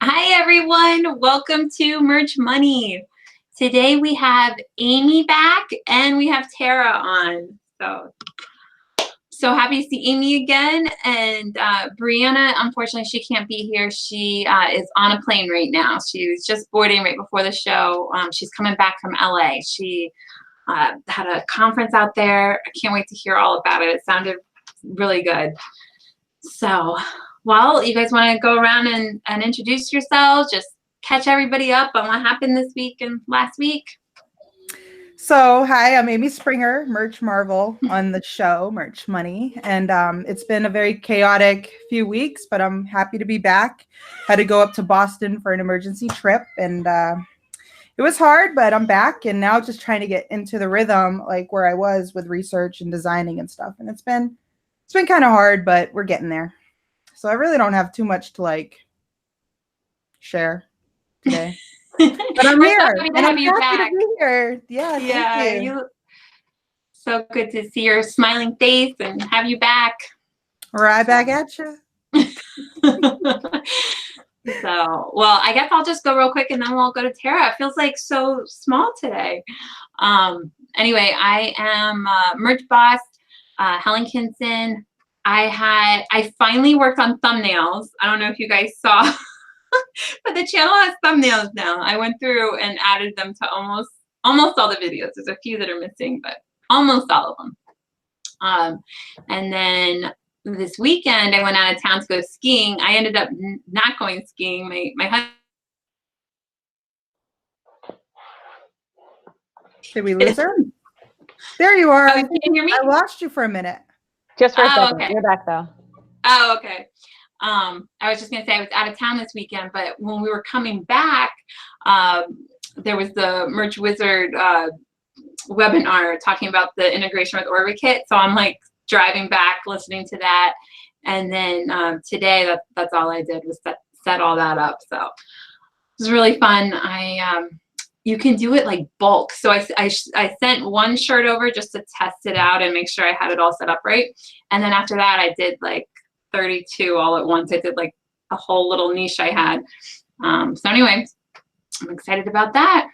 Hi everyone, welcome to Merch Money. Today we have Amy back and we have Tara on. So happy to see Amy again. And Brianna, unfortunately, she can't be here. She is on a plane right now. She was just boarding right before the show. She's coming back from LA. She had a conference out there. I can't wait to hear all about it. It sounded really good. So, well, you guys want to go around and introduce yourselves, just catch everybody up on what happened this week and last week? So, hi, I'm Amy Springer, Merch Marvel on the show, Merch Money. And it's been a very chaotic few weeks, but I'm happy to be back. Had to go up to Boston for an emergency trip, and it was hard, but I'm back and now just trying to get into the rhythm, like where I was with research and designing and stuff. And it's been kind of hard, but we're getting there. So I really don't have too much to share today. But I'm here. So happy to have you back. To be here. Yeah, thank you. So good to see your smiling face and have you back. Right back at you. So, well, I guess I'll just go real quick and then we'll go to Tara. It feels like so small today. Anyway, I am merch boss, Helen Kinson. I finally worked on thumbnails. I don't know if you guys saw. But the channel has thumbnails now. I went through and added them to almost all the videos. There's a few that are missing, but almost all of them. And then this weekend, I went out of town to go skiing. I ended up not going skiing. My husband. Did we lose her? There you are. Oh, can you hear me? I lost you for a minute. Just for a second. Okay. You're back though. Oh, okay. I was just going to say I was out of town this weekend, but when we were coming back, there was the Merch Wizard webinar talking about the integration with OrbiKit. So I'm like driving back, listening to that. And then today, that's all I did was set all that up. So it was really fun. You can do it like bulk. So I sent one shirt over just to test it out and make sure I had it all set up right. And then after that, I did like 32 all at once. I did like a whole little niche I had. So anyway, I'm excited about that.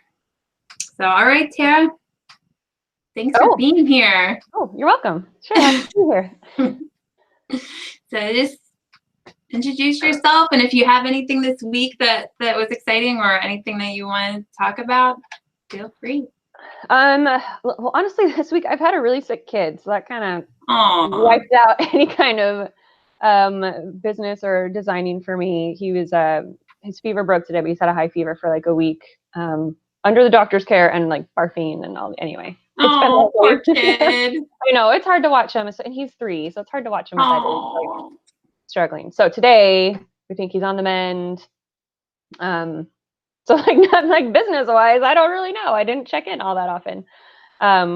So, all right, Tara. Thanks for being here. Oh, you're welcome. Sure, happy to be here. So just introduce yourself, and if you have anything this week that was exciting or anything that you want to talk about, feel free. Well, honestly, this week I've had a really sick kid, so that kind of wiped out any kind of business or designing for me. He was his fever broke today, but he's had a high fever for like a week under the doctor's care and like barfing and all. Anyway, it's poor kid. I know it's hard to watch him, and he's 3, so it's hard to watch him aside like struggling. So today we think he's on the mend. So like business wise, I don't really know. I didn't check in all that often.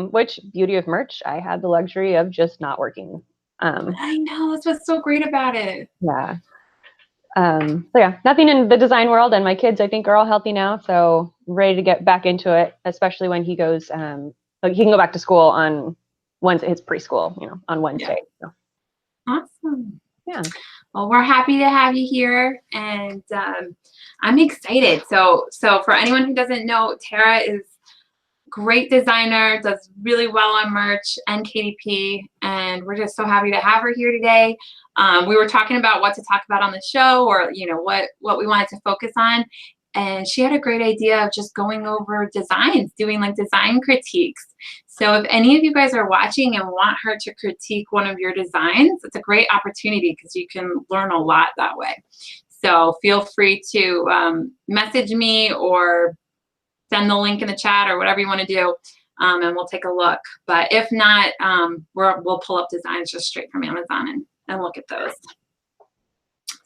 Which beauty of merch, I had the luxury of just not working. I know, that's what's so great about it. Yeah. So yeah, nothing in the design world, and my kids I think are all healthy now, so I'm ready to get back into it, especially when he goes he can go back to school on Wednesday, his preschool, on Wednesday. Yeah. So. Awesome. Yeah. Well, we're happy to have you here, and I'm excited. So for anyone who doesn't know, Tara is great designer, does really well on merch and KDP, and we're just so happy to have her here today. We were talking about what to talk about on the show, or what we wanted to focus on, and she had a great idea of just going over designs, doing like design critiques. So if any of you guys are watching and want her to critique one of your designs, it's a great opportunity because you can learn a lot that way. So feel free to message me or send the link in the chat or whatever you want to do, and we'll take a look. But if not, we'll pull up designs just straight from Amazon and look at those.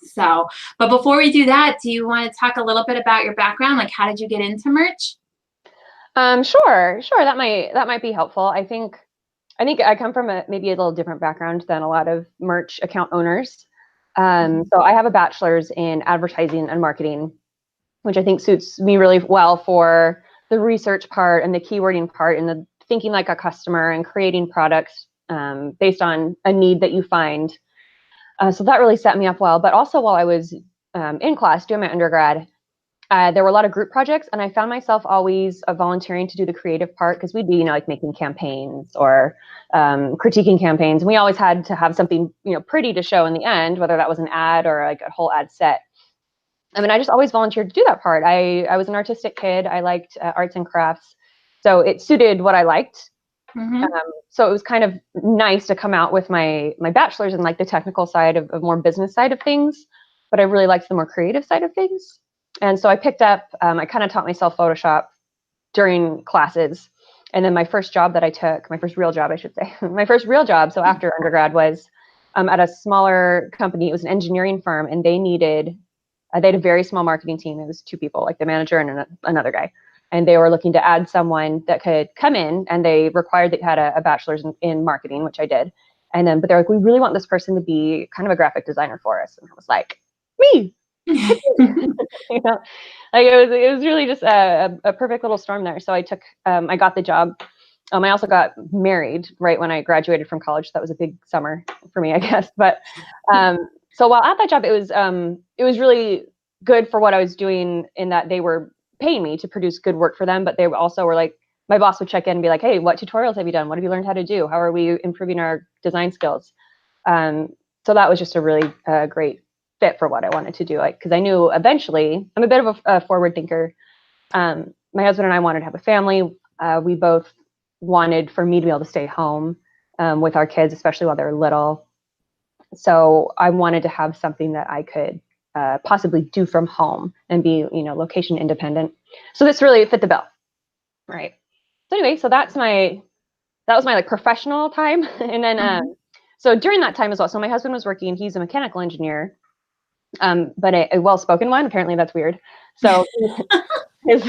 So, but before we do that, do you want to talk a little bit about your background? Like, how did you get into merch? Sure. That might be helpful. I think I come from maybe a little different background than a lot of merch account owners. So I have a bachelor's in advertising and marketing, which I think suits me really well for the research part and the keywording part and the thinking like a customer and creating products based on a need that you find. So that really set me up well. But also while I was in class doing my undergrad, there were a lot of group projects, and I found myself always volunteering to do the creative part, because we'd be, like making campaigns or critiquing campaigns. And we always had to have something, pretty to show in the end, whether that was an ad or like a whole ad set. I mean, I just always volunteered to do that part. I was an artistic kid. I liked arts and crafts. So it suited what I liked. Mm-hmm. So it was kind of nice to come out with my bachelor's in like the technical side of more business side of things, but I really liked the more creative side of things. And so I picked up, I kind of taught myself Photoshop during classes. And then my first job that I took, my first real job, I should say, my first real job, so after undergrad, was at a smaller company. It was an engineering firm, and they had a very small marketing team. It was 2 people, like the manager and another guy. And they were looking to add someone that could come in, and they required that you had a bachelor's in marketing, which I did. But they're like, we really want this person to be kind of a graphic designer for us. And I was like, me. Like it was really just a perfect little storm there. So I got the job. I also got married right when I graduated from college. So that was a big summer for me, I guess. But so while at that job, it was really good for what I was doing, in that they were paying me to produce good work for them. But they also were like, my boss would check in and be like, hey, what tutorials have you done? What have you learned how to do? How are we improving our design skills? So that was just a really great fit for what I wanted to do. Like, because I knew eventually, I'm a bit of a forward thinker. My husband and I wanted to have a family. We both wanted for me to be able to stay home with our kids, especially while they were little. So I wanted to have something that I could possibly do from home and be, location independent. So this really fit the bill, right? So anyway, so that was my like professional time. And then so during that time as well, so my husband was working. He's a mechanical engineer, but a well-spoken one. Apparently that's weird. So his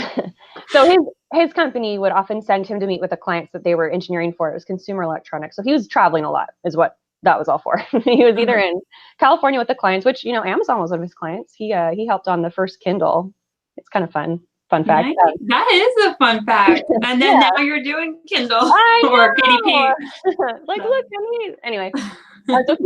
company would often send him to meet with the clients that they were engineering for. It was consumer electronics. So he was traveling a lot, is what that was all for. He was either in California with the clients, which, Amazon was one of his clients. He helped on the first Kindle. It's kind of fun fact. Nice. That is a fun fact. And then now you're doing Kindle or KDP. Like, look, anyway. So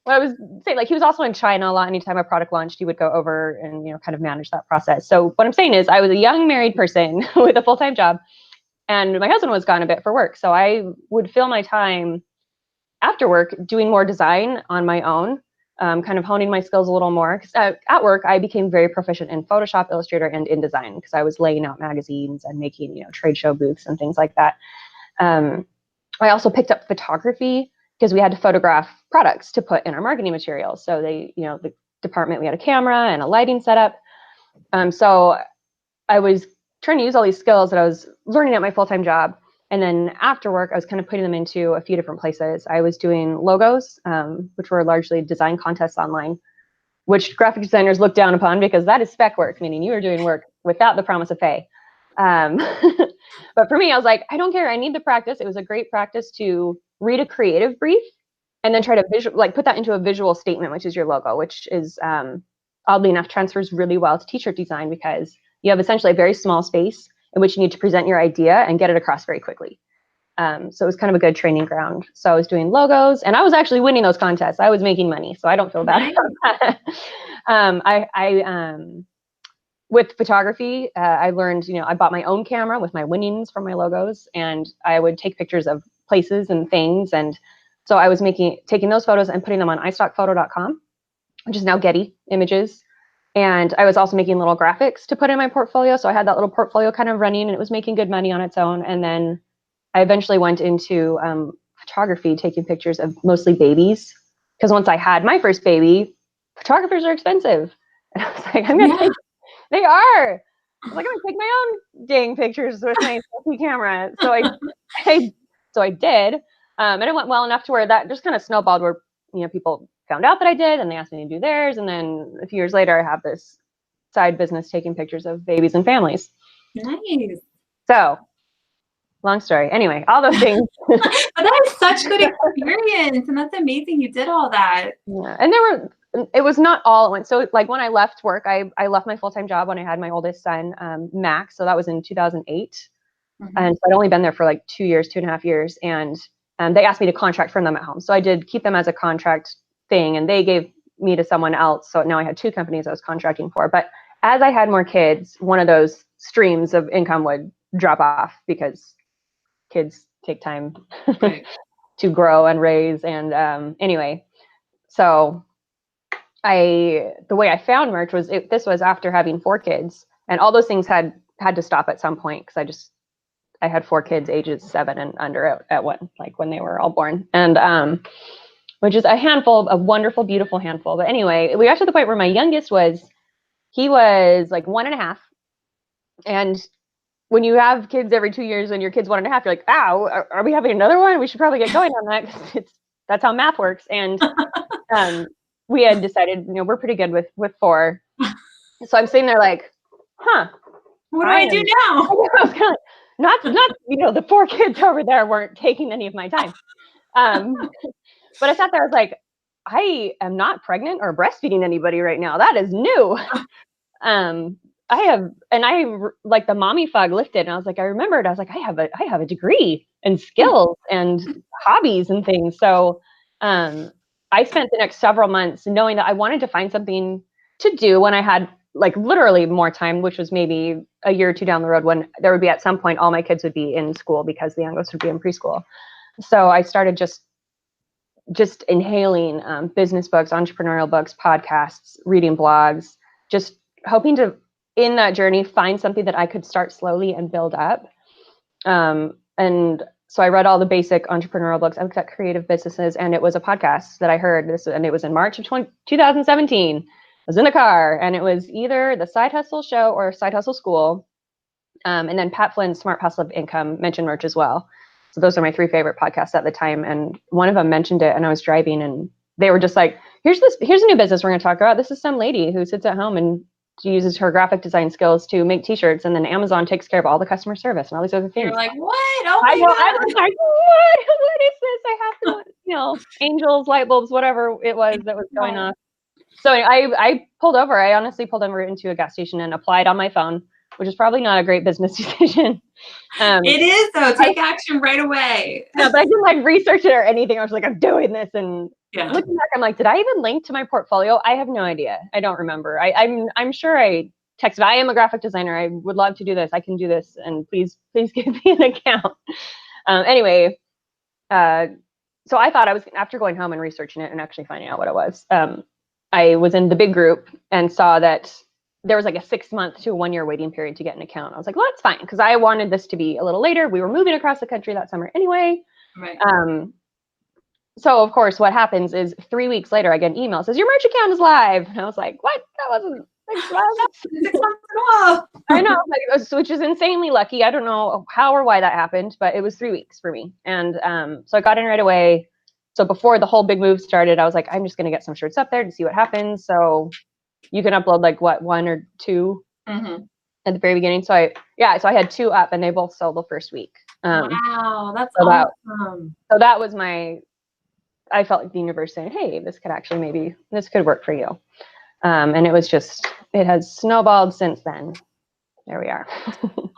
what I was saying, like, he was also in China a lot. Anytime a product launched, he would go over and, kind of manage that process. So what I'm saying is, I was a young married person with a full-time job, and my husband was gone a bit for work. So I would fill my time after work doing more design on my own, kind of honing my skills a little more. Because at work, I became very proficient in Photoshop, Illustrator, and InDesign, because I was laying out magazines and making, trade show booths and things like that. I also picked up photography, because we had to photograph products to put in our marketing materials. So the department, we had a camera and a lighting setup. So I was trying to use all these skills that I was learning at my full-time job. And then after work, I was kind of putting them into a few different places. I was doing logos, which were largely design contests online, which graphic designers look down upon, because that is spec work, meaning you are doing work without the promise of pay. But for me, I was like, I don't care. I need the practice. It was a great practice to read a creative brief and then try to put that into a visual statement, which is your logo, which is oddly enough transfers really well to t-shirt design, because you have essentially a very small space in which you need to present your idea and get it across very quickly. So it was kind of a good training ground. So I was doing logos, and I was actually winning those contests. I was making money, so I don't feel bad about that. With photography, I learned, I bought my own camera with my winnings from my logos, and I would take pictures of places and things. And so I was taking those photos and putting them on iStockPhoto.com, which is now Getty Images. And I was also making little graphics to put in my portfolio. So I had that little portfolio kind of running, and it was making good money on its own. And then I eventually went into photography, taking pictures of mostly babies. Because once I had my first baby, photographers are expensive. And I was like, they are. I was like, I'm gonna take my own dang pictures with my selfie camera. So I did. And it went well enough to where that just kind of snowballed, where people found out that I did, and they asked me to do theirs. And then a few years later, I have this side business taking pictures of babies and families. Nice. So, long story. Anyway, all those things. But that is such good experience, and that's amazing you did all that. Yeah. And it was not all at once. So like when I left work, I left my full-time job when I had my oldest son, Max. So that was in 2008. Mm-hmm. And so I'd only been there for like 2.5 years. And they asked me to contract from them at home. So I did keep them as a contract thing. And they gave me to someone else. So now I had 2 companies I was contracting for. But as I had more kids, one of those streams of income would drop off because kids take time Right. to grow and raise. And anyway, so the way I found merch was this was after having 4 kids, and all those things had to stop at some point because I had 4 kids ages 7 and under at one, like when they were all born, and which is a handful, a wonderful, beautiful handful. But anyway, we got to the point where my youngest he was like 1.5, and when you have kids every 2 years and your kid's 1.5, you're like, "Ow, are we having another one? We should probably get going on that because that's how math works." And we had decided, we're pretty good with 4. So I'm sitting there like, huh. What do I do now? I was kind of not the 4 kids over there weren't taking any of my time. But I sat there, I was like, I am not pregnant or breastfeeding anybody right now. That is new. Like the mommy fog lifted, and I was like, I remembered, I was like, I have a degree and skills and hobbies and things. So I spent the next several months knowing that I wanted to find something to do when I had like literally more time, which was maybe a year or 2 down the road, when there would be at some point all my kids would be in school because the youngest would be in preschool. So I started just inhaling business books, entrepreneurial books, podcasts, reading blogs, just hoping to, in that journey, find something that I could start slowly and build up. And so I read all the basic entrepreneurial books. I looked at creative businesses, and it was a podcast that I heard and it was in March of 2017. I was in the car, and it was either the Side Hustle Show or Side Hustle School. And then Pat Flynn's Smart Passive Income mentioned merch as well. So those are my 3 favorite podcasts at the time. And one of them mentioned it, and I was driving, and they were just like, here's a new business we're going to talk about. This is some lady who sits at home and she uses her graphic design skills to make t-shirts, and then Amazon takes care of all the customer service and all these other things. You're like, what? Oh my God. I was like, what is this? I have to, angels, light bulbs, whatever it was that was going on. So I pulled over. I honestly pulled over into a gas station and applied on my phone, which is probably not a great business decision. It is though. Take action right away. No, but I didn't like research it or anything. I was like, I'm doing this. And looking back, I'm like, did I even link to my portfolio? I have no idea. I don't remember. I'm sure I texted, I am a graphic designer. I would love to do this. I can do this. And please give me an account. Anyway, so I thought I was, after going home and researching it and actually finding out what it was, I was in the big group and saw that there was like a 6-month to a 1-year waiting period to get an account. I was like, well, that's fine, because I wanted this to be a little later. We were moving across the country that summer anyway. Right. So of course, what happens is 3 weeks later, I get an email that says your merch account is live, and I was like, what? That wasn't 6 months. 6 months ago. I know, which is insanely lucky. I don't know how or why that happened, but it was 3 weeks for me, and so I got in right away. So before the whole big move started, I was like, I'm just going to get some shirts up there to see what happens. So you can upload like 1 or 2 at the very beginning. So I had 2 up, and they both sold the first week. Wow, that's awesome. So that was I felt like the universe saying, hey, this could work for you. And it has snowballed since then. There we are.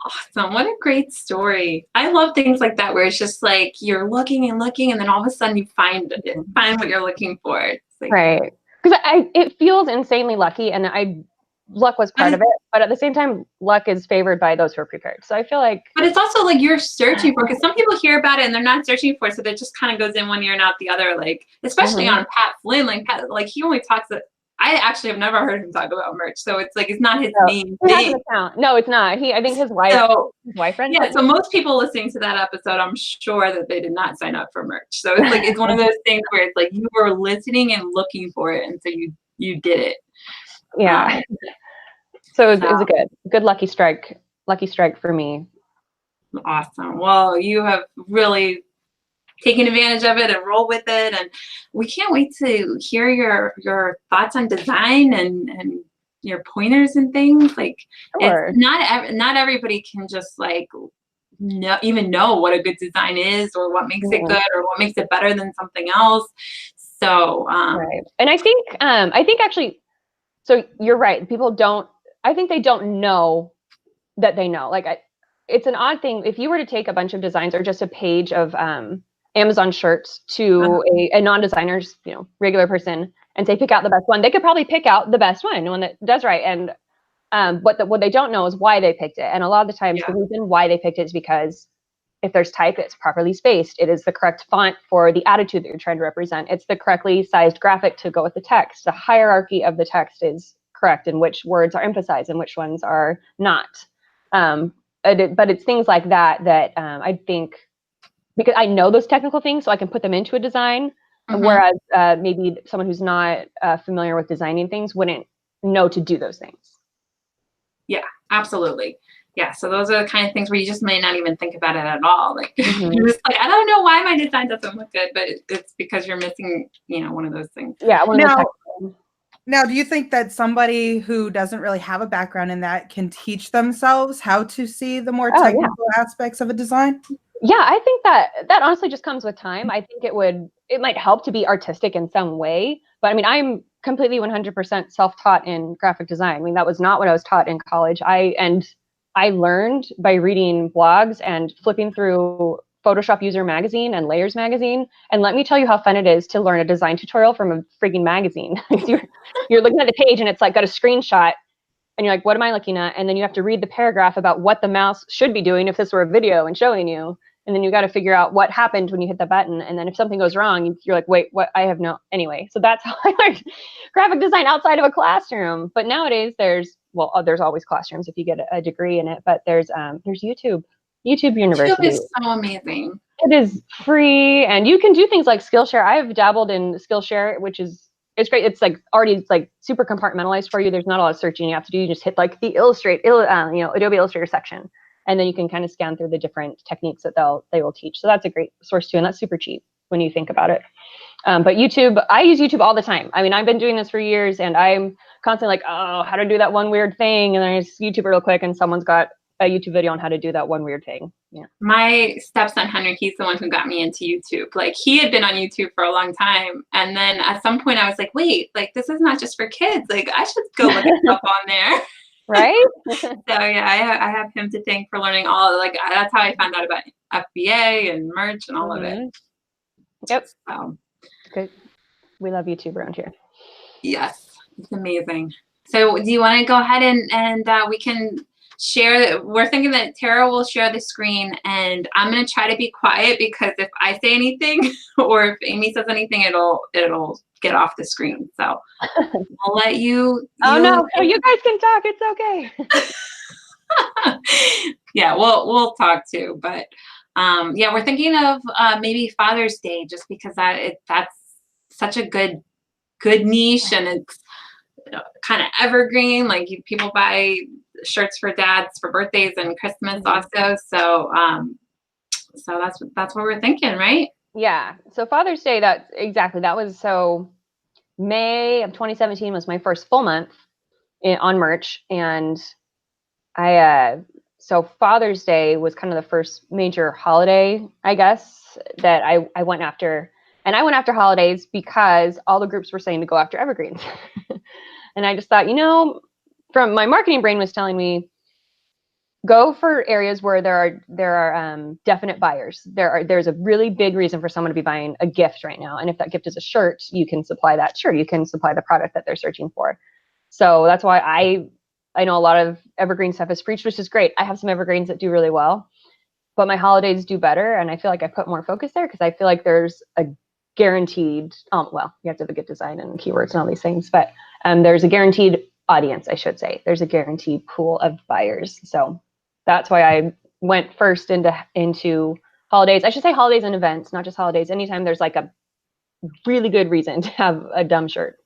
Awesome. What a great story. I love things like that where it's just like you're looking and looking, and then all of a sudden you find what you're looking for. It's like, right. Because it feels insanely lucky, and luck was part of it, but at the same time, luck is favored by those who are prepared. So I feel like, but it's also like you're searching for, because some people hear about it and they're not searching for it, so that just kind of goes in one ear and out the other. Like especially on Pat Flynn, like he only talks. I actually have never heard him talk about merch, so it's like it's not his main thing. No, it's not. I think his wife. His wife runs. Yeah, so most people listening to that episode, I'm sure that they did not sign up for merch. So it's like it's one of those things where it's like you were listening and looking for it, and so you did it. Yeah. So it was a good lucky strike for me. Awesome. Well, you have really taken advantage of it and roll with it, and we can't wait to hear your thoughts on design and your pointers and things. Like, sure. It's not everybody can just like even know what a good design is, or what makes it good, or what makes it better than something else. So right. And I think actually, so you're right. I think they don't know that they know. Like it's an odd thing. If you were to take a bunch of designs or just a page of Amazon shirts to a non-designer's, regular person, and say, pick out the best one. They could probably pick out the best one that does right. And what they don't know is why they picked it. And a lot of the times the reason why they picked it is because if there's type, it's properly spaced. It is the correct font for the attitude that you're trying to represent. It's the correctly sized graphic to go with the text. The hierarchy of the text is correct, and which words are emphasized and which ones are not. But it's things like that I think, because I know those technical things, so I can put them into a design. Whereas maybe someone who's not familiar with designing things wouldn't know to do those things. Yeah, absolutely. Yeah, so those are the kind of things where you just may not even think about it at all. Like, you're just like, I don't know why my design doesn't look good, but it's because you're missing, one of those things. Yeah. Now, do you think that somebody who doesn't really have a background in that can teach themselves how to see the more technical aspects of a design? Yeah, I think that honestly just comes with time. I think it might help to be artistic in some way, but I mean, I'm completely 100% self-taught in graphic design. I mean, that was not what I was taught in college. I learned by reading blogs and flipping through Photoshop User Magazine and Layers Magazine. And let me tell you how fun it is to learn a design tutorial from a freaking magazine. You're looking at the page and it's like got a screenshot and you're like, what am I looking at? And then you have to read the paragraph about what the mouse should be doing if this were a video and showing you. And then you got to figure out what happened when you hit the button. And then if something goes wrong, you're like, wait, what? I have no, anyway. So that's how I learned graphic design outside of a classroom. But nowadays there's always classrooms if you get a degree in it, but there's YouTube University. YouTube is so amazing. It is free, and you can do things like Skillshare. I've dabbled in Skillshare, it's great. It's already super compartmentalized for you. There's not a lot of searching you have to do. You just hit like the Adobe Illustrator section, and then you can kind of scan through the different techniques that they will teach. So that's a great source too, and that's super cheap when you think about it. But YouTube, I use YouTube all the time. I mean, I've been doing this for years, and I'm constantly like, oh, how to do that one weird thing, and then I just YouTube it real quick, and someone's got a YouTube video on how to do that one weird thing. Yeah. My stepson Henry, he's the one who got me into YouTube. Like, he had been on YouTube for a long time, and then at some point I was like, wait, like, this is not just for kids. Like, I should go look at stuff on there. Right? So yeah, I have him to thank for learning that's how I found out about FBA and merch and all of it. Yep. So good. We love YouTube around here. Yes, it's amazing. So do you want to go ahead and we can share? We're thinking that Tara will share the screen, and I'm going to try to be quiet, because if I say anything or if Amy says anything, it'll get off the screen. So I'll let you. Oh no, you guys can talk. It's okay. Yeah, we'll talk too, but yeah, we're thinking of maybe Father's Day, just because that's such a good niche, and it's kind of evergreen. Like, people buy shirts for dads for birthdays and Christmas also. So so that's what we're thinking, right? Yeah. So Father's Day, that was May of 2017 was my first full month on merch, and so Father's Day was kind of the first major holiday, I guess, that I went after. And I went after holidays because all the groups were saying to go after evergreens. And I just thought, from my marketing brain was telling me, go for areas where there are definite buyers. There's a really big reason for someone to be buying a gift right now. And if that gift is a shirt, you can supply that shirt. You can supply the product that they're searching for. So that's why I know a lot of evergreen stuff is preached, which is great. I have some evergreens that do really well, but my holidays do better. And I feel like I put more focus there because I feel like there's a guaranteed, well, you have to have a good design and keywords and all these things, but there's a guaranteed audience, I should say. There's a guaranteed pool of buyers. So that's why I went first into holidays. I should say holidays and events, not just holidays. Anytime there's like a really good reason to have a dumb shirt.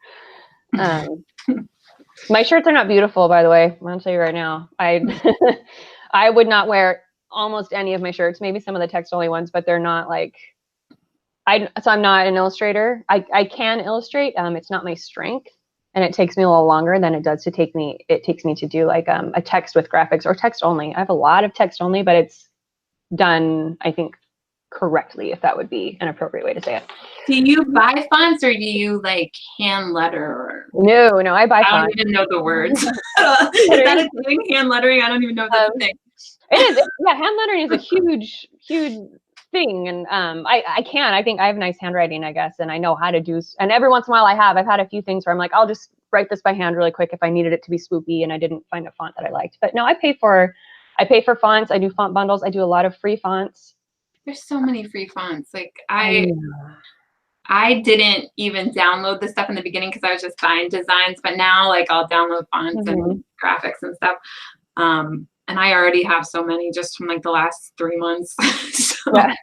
My shirts are not beautiful, by the way. I'm gonna tell you right now. I would not wear almost any of my shirts, maybe some of the text only ones, but they're not like, so I'm not an illustrator. I can illustrate. It's not my strength, and it takes me a little longer than it takes me to do like a text with graphics or text only. I have a lot of text only, but it's done, I think, correctly, if that would be an appropriate way to say it. Do you buy fonts, or do you like hand letter? No, I buy fonts. I don't even know the words. Is that a thing? Hand lettering? I don't even know if that's a thing. It is. Yeah, hand lettering is a huge thing. And I can. I think I have nice handwriting, I guess, and I know how to do. And every once in a while, I've had a few things where I'm like, I'll just write this by hand really quick if I needed it to be swoopy and I didn't find a font that I liked. But no, I pay for fonts. I do font bundles. I do a lot of free fonts. There's so many free fonts. Like I didn't even download this stuff in the beginning because I was just buying designs, but now like I'll download fonts and graphics and stuff. And I already have so many just from like the last 3 months. So. Yeah.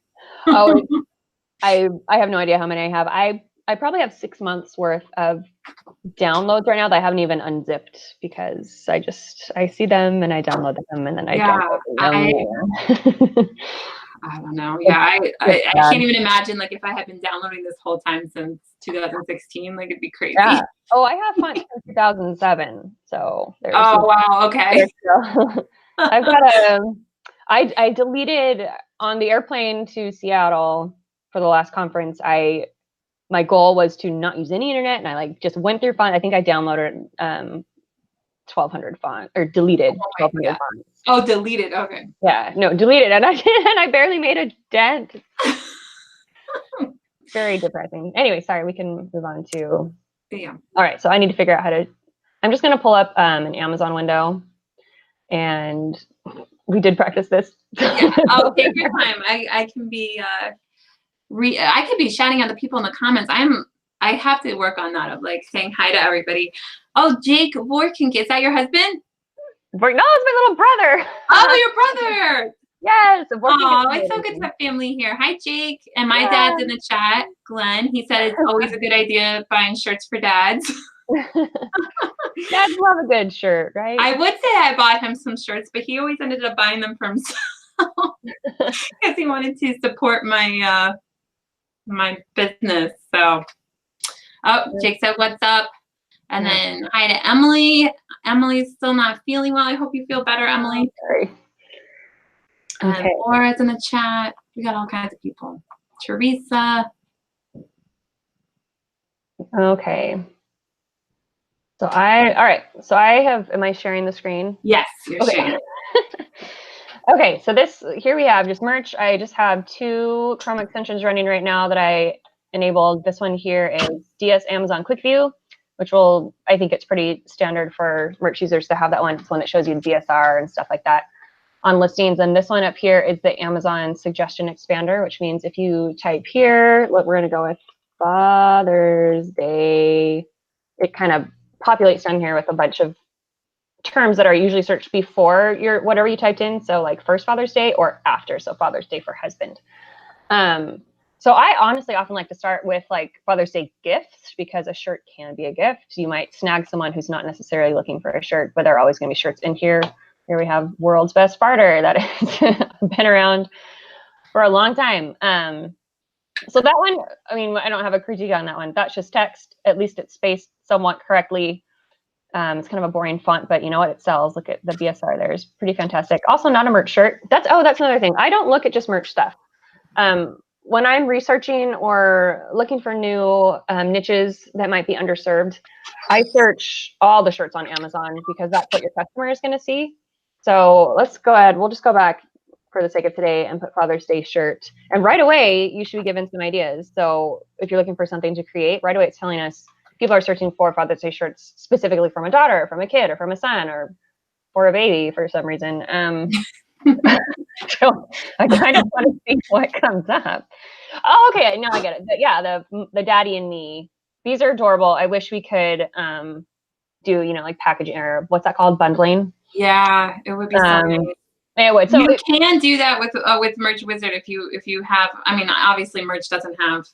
Oh, I have no idea how many I have. I probably have 6 months worth of downloads right now that I haven't even unzipped because I see them and I download them and then I download them. I don't know. Yeah, I can't even imagine like if I had been downloading this whole time since 2016, like it'd be crazy. Yeah. Oh, I have fonts since 2007. So there's wow, okay. I've got I deleted on the airplane to Seattle for the last conference. My goal was to not use any internet, and I like just went through font. I think I downloaded 1,200 font or deleted 1,200 fonts. Oh, deleted. Okay. Yeah, no, deleted, and I barely made a dent. Very depressing. Anyway, sorry. We can move on to. Yeah. All right. So I need to figure out how to. I'm just gonna pull up an Amazon window, and we did practice this. Yeah. Oh, take your time. I can be. I could be shouting at the people in the comments. I have to work on that of like saying hi to everybody. Oh, Jake Vorkink, is that your husband? No, it's my little brother. Oh, your brother. Yes. Oh, it's so good to have family here. Hi, Jake. And my dad's in the chat, Glenn. He said it's always a good idea buying shirts for dads. Dads love a good shirt, right? I would say I bought him some shirts, but he always ended up buying them for himself because he wanted to support my my business. So, Jake said, "What's up?" And then hi to Emily. Emily's still not feeling well. I hope you feel better, Emily. Sorry. Okay. Laura's in the chat. We got all kinds of people. Teresa. Okay. So am I sharing the screen? Yes, you're sharing. Okay, so here we have just merch. I just have 2 Chrome extensions running right now that I enabled. This one here is DS Amazon Quick View, which I think it's pretty standard for merch users to have that one. It's one that shows you the DSR and stuff like that on listings. And this one up here is the Amazon Suggestion Expander, which means if you type here, we're going to go with Father's Day. It kind of populates down here with a bunch of terms that are usually searched before whatever you typed in. So like first Father's Day or after. So Father's Day for husband. So I honestly often like to start with like Father's Day gifts because a shirt can be a gift. You might snag someone who's not necessarily looking for a shirt, but there are always going to be shirts in here. Here we have World's Best Farter that has been around for a long time. So that one, I mean, I don't have a critique on that one. That's just text. At least it's spaced somewhat correctly. It's kind of a boring font, but you know what? It sells. Look at the BSR there. It's pretty fantastic. Also not a merch shirt. That's another thing. I don't look at just merch stuff. When I'm researching or looking for new niches that might be underserved, I search all the shirts on Amazon because that's what your customer is going to see. So let's go ahead. We'll just go back for the sake of today and put Father's Day shirt. And right away, you should be given some ideas. So if you're looking for something to create, right away it's telling us people are searching for Father's Day shirts specifically from a daughter, or from a kid, or from a son, or for a baby for some reason. So I kind of want to see what comes up. Oh, okay, now I get it. But yeah, the daddy and me. These are adorable. I wish we could do like packaging or what's that called, bundling. Yeah, it would be so nice. It would. So you can do that with Merch Wizard if you have. I mean, obviously, Merch doesn't have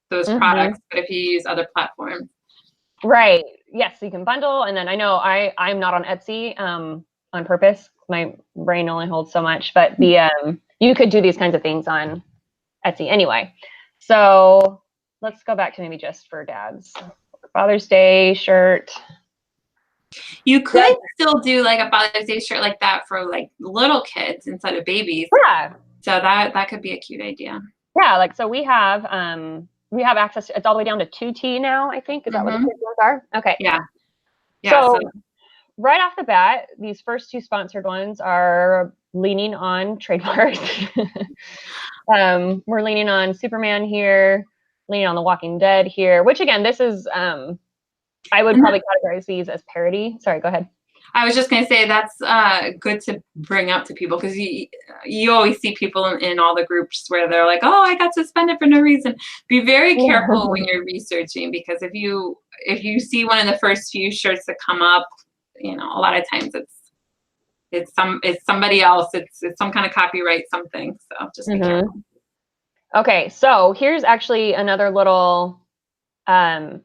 those products, but if you use other platforms. Right. Yes, you can bundle. And then I know I'm not on Etsy on purpose. My brain only holds so much, but you could do these kinds of things on Etsy anyway. So let's go back to maybe just for dads. Father's Day shirt. You could still do like a Father's Day shirt like that for like little kids instead of babies. Yeah. So that could be a cute idea. Yeah, like so we have access. It's all the way down to 2T now, I think. Is that what the kids ones are? Okay. Yeah. So right off the bat, these first two sponsored ones are leaning on trademarks. We're leaning on Superman here, leaning on The Walking Dead here, which again, this is, I would probably categorize these as parody. Sorry, go ahead. I was just going to say that's good to bring up to people, because you always see people in all the groups where they're like, oh, I got suspended for no reason. Be very careful when you're researching, because if you see one of the first few shirts that come up, a lot of times it's somebody else. It's some kind of copyright something. So just be careful. Okay, so here's actually another little, not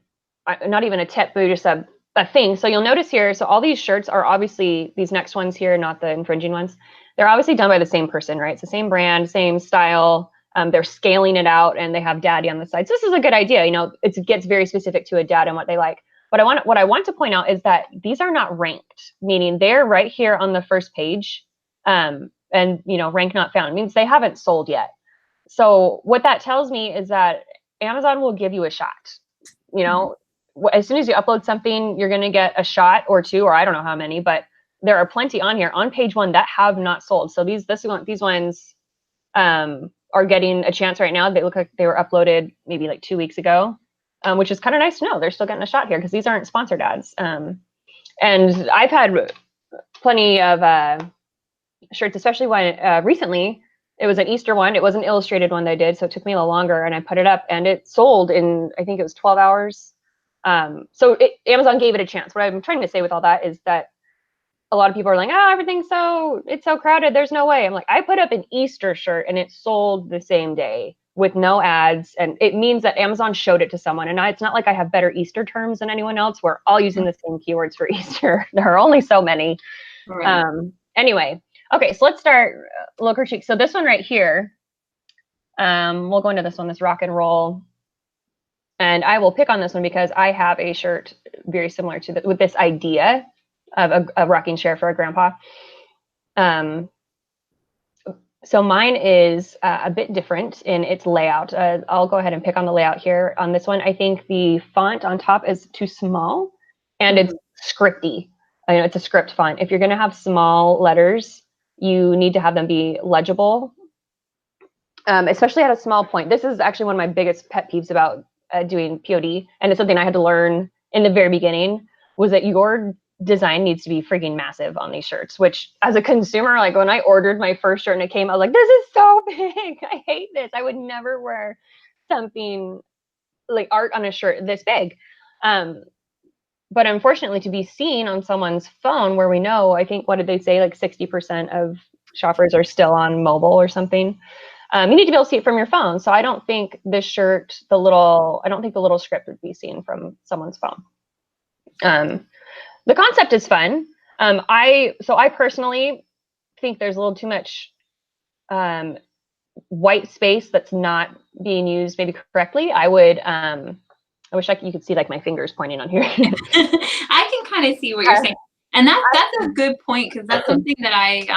even a tip, but just a thing. So you'll notice here, so all these shirts are obviously, these next ones here, not the infringing ones, they're obviously done by the same person, right? It's the same brand, same style. They're scaling it out, and they have daddy on the side. So this is a good idea. It gets very specific to a dad and what they like. But what I want to point out is that these are not ranked, meaning they're right here on the first page, and rank not found. It means they haven't sold yet. So what that tells me is that Amazon will give you a shot. As soon as you upload something, you're going to get a shot or two, or I don't know how many, but there are plenty on here on page one that have not sold. So these ones are getting a chance right now. They look like they were uploaded maybe like 2 weeks ago, which is kind of nice to know. They're still getting a shot here because these aren't sponsored ads. And I've had plenty of shirts, especially when recently it was an Easter one. It was an illustrated one they did, so it took me a little longer, and I put it up, and it sold in, I think it was 12 hours. So Amazon gave it a chance. What I'm trying to say with all that is that a lot of people are like, oh, it's so crowded, there's no way. I'm like, I put up an Easter shirt and it sold the same day with no ads. And it means that Amazon showed it to someone. And it's not like I have better Easter terms than anyone else. We're all using the same keywords for Easter. There are only so many. Right. Anyway, okay, so let's start low critique. So this one right here, we'll go into this one, this rock and roll. And I will pick on this one because I have a shirt very similar to with this idea of a rocking chair for a grandpa. So mine is a bit different in its layout. I'll go ahead and pick on the layout here. On this one, I think the font on top is too small, and it's scripty. It's a script font. If you're going to have small letters, you need to have them be legible, especially at a small point. This is actually one of my biggest pet peeves about doing POD, and it's something I had to learn in the very beginning, was that your design needs to be freaking massive on these shirts, which as a consumer, like when I ordered my first shirt and it came, I was like, this is so big. I hate this. I would never wear something like art on a shirt this big. But unfortunately, to be seen on someone's phone, where we know, I think, what did they say, like 60% of shoppers are still on mobile or something. You need to be able to see it from your phone. So I don't think this shirt, I don't think the little script would be seen from someone's phone. The concept is fun. I personally think there's a little too much white space that's not being used maybe correctly. I wish you could see like my fingers pointing on here. I can kind of see what you're saying. And that's a good point, because that's something that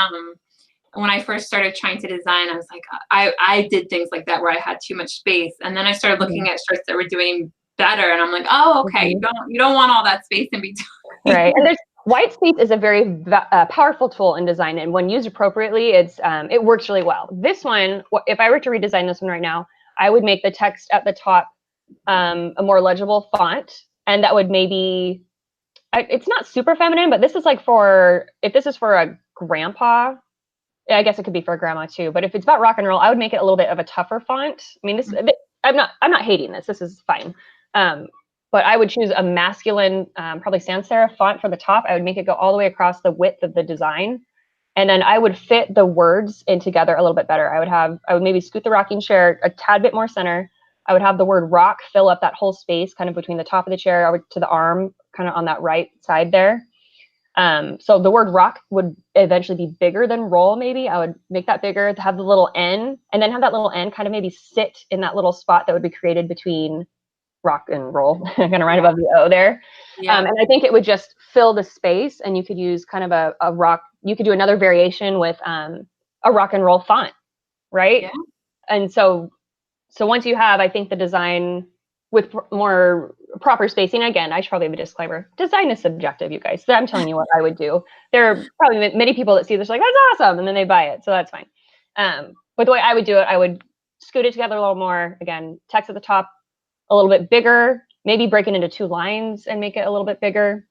when I first started trying to design, I was like, I did things like that where I had too much space. And then I started looking at shirts that were doing better, and I'm like, oh, okay, you don't want all that space in between. Right. And white space is a very powerful tool in design, and when used appropriately, it works really well. This one, if I were to redesign this one right now, I would make the text at the top a more legible font, and that would maybe, it's not super feminine, but this is like if this is for a grandpa, I guess it could be for a grandma too. But if it's about rock and roll, I would make it a little bit of a tougher font. I mean, I'm not hating this. This is fine. But I would choose a masculine, probably sans serif font for the top. I would make it go all the way across the width of the design. And then I would fit the words in together a little bit better. I would maybe scoot the rocking chair a tad bit more center. I would have the word rock fill up that whole space kind of between the top of the chair to the arm, kind of on that right side there. So the word rock would eventually be bigger than roll, maybe. I would make that bigger, to have the little N, and then have that little N kind of maybe sit in that little spot that would be created between rock and roll, kind of right above the O there. Yeah. And I think it would just fill the space, and you could use kind of a rock. You could do another variation with a rock and roll font, right? Yeah. And so once you have, I think the design with more proper spacing. Again, I should probably have a disclaimer. Design is subjective, you guys. So I'm telling you what I would do. There are probably many people that see this like, that's awesome, and then they buy it. So that's fine. But the way I would do it, I would scoot it together a little more. Again, text at the top a little bit bigger, maybe break it into 2 lines and make it a little bit bigger.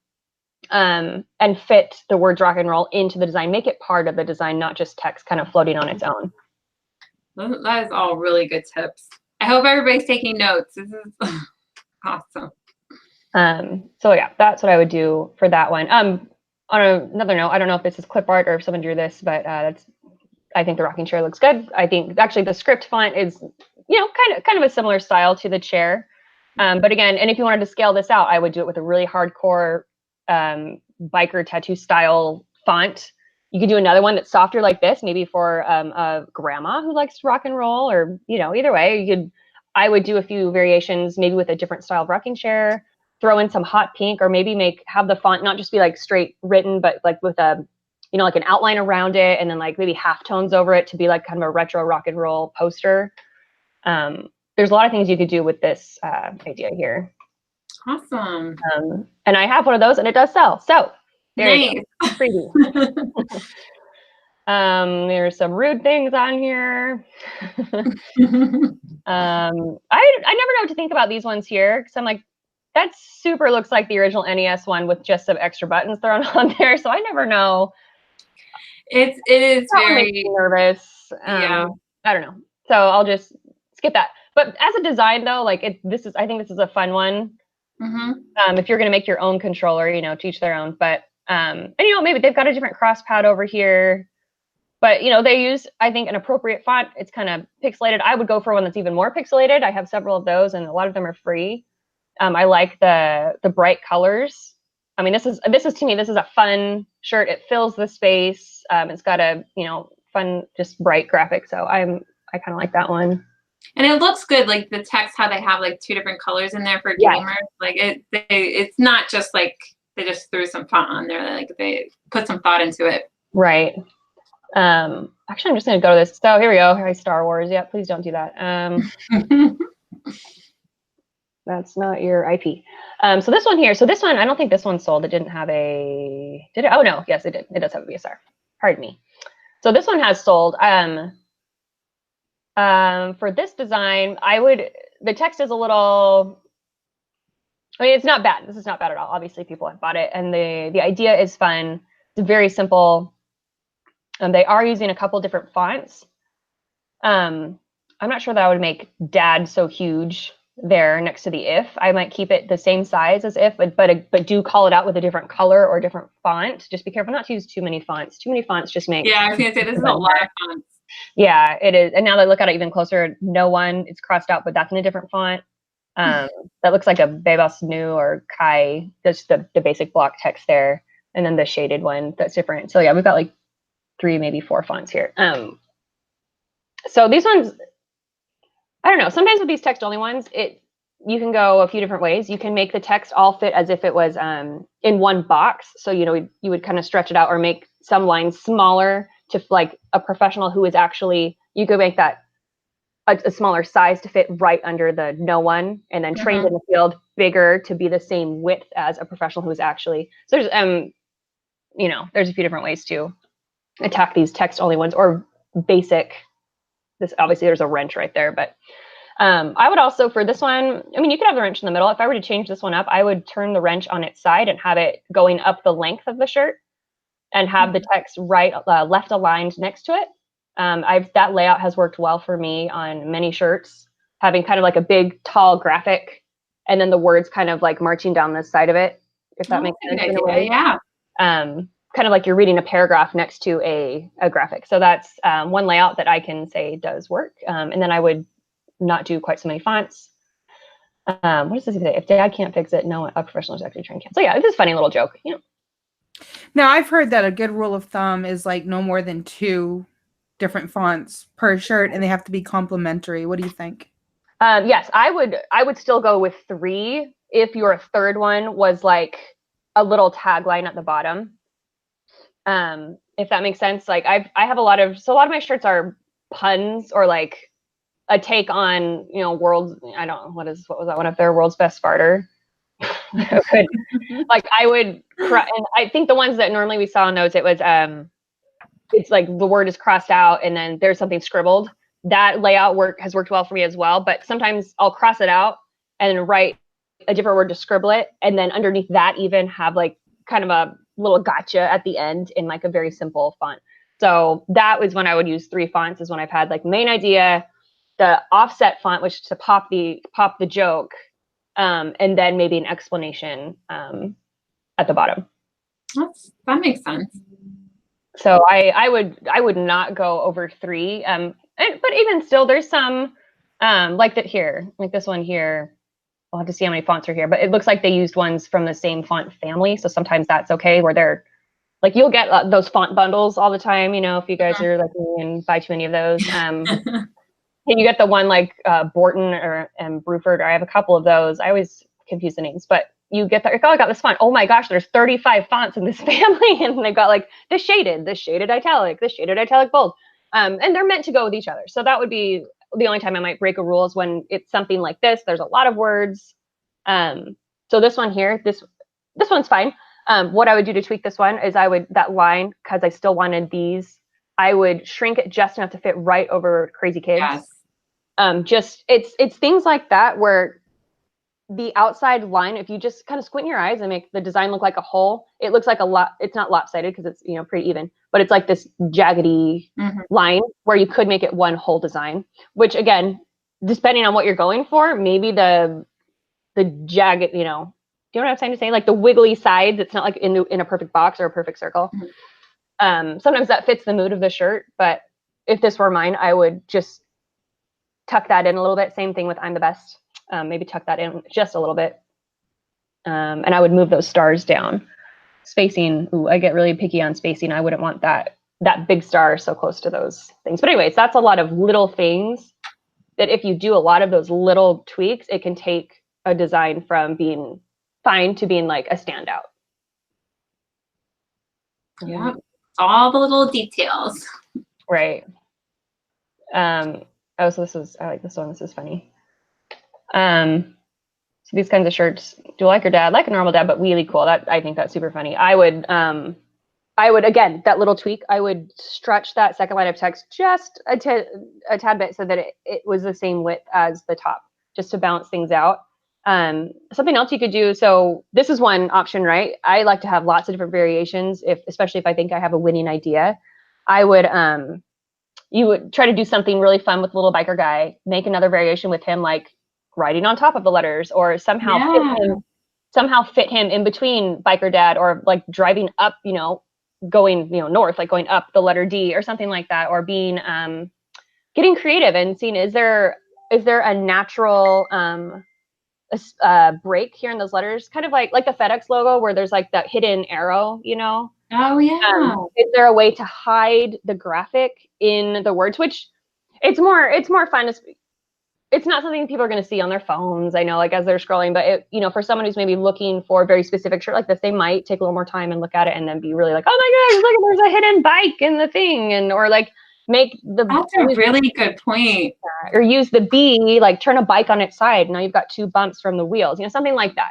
And fit the words rock and roll into the design. Make it part of the design, not just text kind of floating on its own. That is all really good tips. I hope everybody's taking notes. This is awesome. So yeah, that's what I would do for that one. On another note, I don't know if this is clip art or if someone drew this, but I think the rocking chair looks good. I think actually the script font is, kind of a similar style to the chair. But again, and if you wanted to scale this out, I would do it with a really hardcore biker tattoo style font. You could do another one that's softer like this, maybe for a grandma who likes rock and roll, or either way. I would do a few variations, maybe with a different style of rocking chair. Throw in some hot pink, or maybe have the font not just be like straight written, but like with a like an outline around it, and then like maybe halftones over it to be like kind of a retro rock and roll poster. There's a lot of things you could do with this idea here. Awesome. And I have one of those, and it does sell. So there nice. you go. Freebie. There's some rude things on here. I never know what to think about these ones here, because I'm like, that super looks like the original NES one with just some extra buttons thrown on there. So I never know. It is very nervous. Yeah. I don't know. So I'll just skip that. But as a design though, like I think this is a fun one. Mm-hmm. If you're going to make your own controller, to each their own. But and maybe they've got a different cross pad over here. But they use, I think, an appropriate font. It's kind of pixelated. I would go for one that's even more pixelated. I have several of those, and a lot of them are free. I like the bright colors. I mean, this is to me, this is a fun shirt. It fills the space. It's got a fun, just bright graphic. So I kind of like that one. And it looks good, like the text, how they have like 2 different colors in there for gamers. Like it's not just like they just threw some font on there. Like they put some thought into it. Right. Actually, I'm just going to go to this. So here we go. Hi, Star Wars. Yeah, please don't do that. That's not your IP. So this one here. So this one, I don't think this one sold. It didn't have a. Did it? Oh no. Yes, it did. It does have a VSR. Pardon me. So this one has sold. For this design, the text is a little. I mean, it's not bad. This is not bad at all. Obviously, people have bought it, and the idea is fun. It's very simple. They are using a couple different fonts. I'm not sure that I would make Dad so huge there next to the if. I might keep it the same size as if, but do call it out with a different color or different font. Just be careful not to use too many fonts. Too many fonts just make. Yeah, I was gonna say this is a lot of fonts. Yeah, it is. And now that I look at it even closer, no one, it's crossed out, but that's in a different font. That looks like a Bebas Nu or Kai. That's the basic block text there, and then the shaded one that's different. So yeah, we've got like 3, maybe 4 fonts here. So these ones, I don't know. Sometimes with these text only ones, you can go a few different ways. You can make the text all fit as if it was in one box. So you would kind of stretch it out or make some lines smaller to like a professional who is actually. You could make that a smaller size to fit right under the no one, and then trained in the field bigger to be the same width as a professional who is actually. So there's there's a few different ways to attack these text only ones or basic. This obviously there's a wrench right there, but I would also for this one, I mean, you could have the wrench in the middle. If I were to change this one up, I would turn the wrench on its side and have it going up the length of the shirt and have the text left aligned next to it. That layout has worked well for me on many shirts, having kind of like a big tall graphic and then the words kind of like marching down the side of it, if that makes sense in a way. Yeah. Kind of like you're reading a paragraph next to a graphic. So that's one layout that I can say does work. And then I would not do quite so many fonts. What does this say? If Dad can't fix it, no, a professional is actually trained can. So yeah, it's a funny little joke. Now I've heard that a good rule of thumb is like no more than 2 different fonts per shirt, and they have to be complementary. What do you think? Yes, I would still go with 3 if your third one was like a little tagline at the bottom. If that makes sense. Like I have a lot of my shirts are puns or like a take on, you know, world's, I don't know, what was that one up there? World's Best Farter. Like I would, and I think the ones that normally we saw in those, it was, it's like the word is crossed out and then there's something scribbled. That layout has worked well for me as well. But sometimes I'll cross it out and write a different word to scribble it. And then underneath that even have like kind of a little gotcha at the end in like a very simple font. So that was when I would use 3 fonts, is when I've had like main idea, the offset font, which to pop the joke, and then maybe an explanation at the bottom. That makes sense. So I would not go over 3. But even still, there's some like that here, like this one here. We'll have to see how many fonts are here, but it looks like they used ones from the same font family. So sometimes that's okay, where they're like, you'll get those font bundles all the time, you know, if you guys are like me and buy too many of those. And you get the one like Borton and Bruford, or I have a couple of those. I always confuse the names, but you get that, like, oh, I got this font. Oh my gosh, there's 35 fonts in this family. And they've got like the shaded italic, the shaded italic bold. And they're meant to go with each other. So that would be the only time I might break a rule, is when it's something like this. There's a lot of words. So this one here, this one's fine. What I would do to tweak this one is that line, because I still wanted these, I would shrink it just enough to fit right over Crazy Kids. Yes. Just it's things like that where the outside line, if you just kind of squint your eyes and make the design look like a hole, it looks like it's not lopsided because it's, you know, pretty even, but it's like this jaggedy line where you could make it one whole design, which again, depending on what you're going for, maybe the jagged, you know what I'm trying to say? Like the wiggly sides, it's not like in a perfect box or a perfect circle. Sometimes that fits the mood of the shirt, but if this were mine, I would just tuck that in a little bit. Same thing with I'm the Best. Maybe tuck that in just a little bit. And I would move those stars down. Spacing, ooh, I get really picky on spacing. I wouldn't want that big star so close to those things. But anyways, that's a lot of little things that if you do a lot of those little tweaks, it can take a design from being fine to being like a standout. Yeah, all the little details. Right. Oh, so I like this one. This is funny. So these kinds of shirts, do like your dad, like a normal dad, but really cool. I think that's super funny. I would again, that little tweak, I would stretch that second line of text just a tad bit so that it was the same width as the top, just to balance things out. Something else you could do. So this is one option, right? I like to have lots of different variations, especially if I think I have a winning idea. I would, you would try to do something really fun with little biker guy, make another variation with him, like writing on top of the letters, or somehow fit him in between biker dad, or like driving up, going, north, like going up the letter D or something like that, or being, getting creative and seeing, is there a natural, break here in those letters, kind of like the FedEx logo where there's like that hidden arrow, Oh yeah. Is there a way to hide the graphic in the words, which it's more fun. It's not something people are going to see on their phones, I know, like as they're scrolling, but for someone who's maybe looking for a very specific shirt like this, they might take a little more time and look at it and then be really like, oh my gosh, look, there's a hidden bike in the thing, or like make the— That's a really good point. Or use the B, like turn a bike on its side. Now you've got 2 bumps from the wheels, something like that.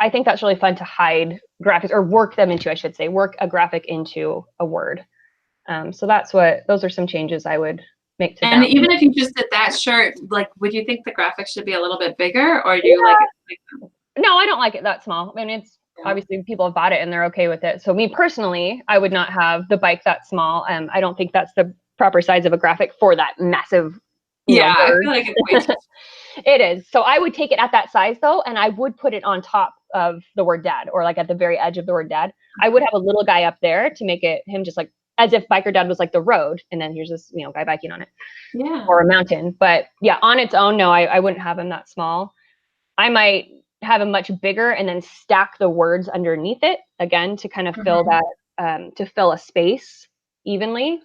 I think that's really fun to hide graphics, or work them into, I should say, work a graphic into a word. So those are some changes I would make to that. And even if you just did that shirt, like, would you think the graphics should be a little bit bigger, or do you like it? No, I don't like it that small. I mean, it's obviously people have bought it and they're okay with it. So me personally, I would not have the bike that small. I don't think that's the proper size of a graphic for that massive. Yeah, I word. feel like it's way too It is. So I would take it at that size though, and I would put it on top of the word dad, or like at the very edge of the word dad. I would have a little guy up there to make him just like, as if biker dad was like the road, and then here's this, guy biking on it. Yeah. Or a mountain. But yeah, on its own, no, I wouldn't have him that small. I might have him much bigger and then stack the words underneath it again to kind of fill that, to fill a space evenly.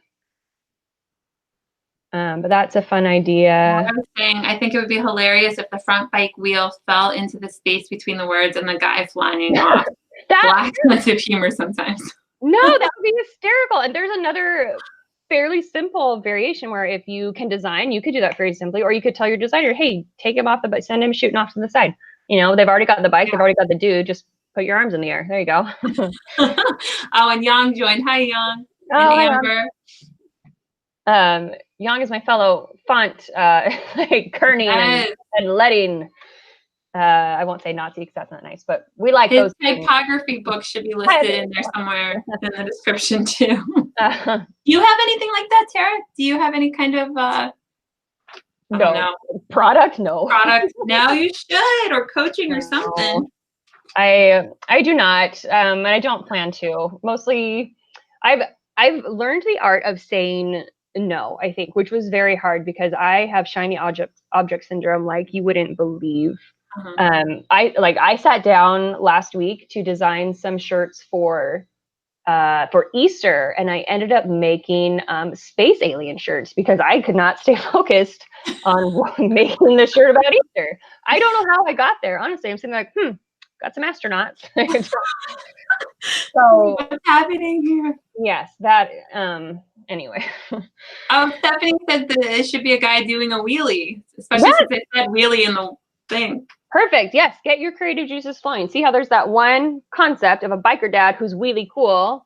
But that's a fun idea. I was saying, I think it would be hilarious if the front bike wheel fell into the space between the words and the guy flying off. Black sense of humor sometimes. No, that would be hysterical. And there's another fairly simple variation where if you can design, you could do that very simply, or you could tell your designer, hey, take him off the bike, send him shooting off to the side. You know, they've already got the bike, they've already got the dude, just put your arms in the air. There you go. Oh, and Yang joined. Hi, Yang. Oh, and Amber. Yang is my fellow font, like kerning and letting. I won't say Nazi because that's not nice, but we like His those typography books should be listed in there somewhere in the description too. Do you have anything like that, Tara? Do you have any kind of no product? No product? No, you should, or coaching or something. I do not, and I don't plan to. Mostly, I've learned the art of saying no, I think, which was very hard because I have shiny object syndrome like you wouldn't believe. I sat down last week to design some shirts for Easter, and I ended up making space alien shirts because I could not stay focused on making the shirt about Easter. I don't know how I got there. Honestly, I'm sitting like, got some astronauts. So what's happening here? Yes, that anyway. Stephanie said that it should be a guy doing a wheelie, especially since it said wheelie in the thing. Perfect. Yes, get your creative juices flowing. See how there's that one concept of a biker dad who's wheelie cool.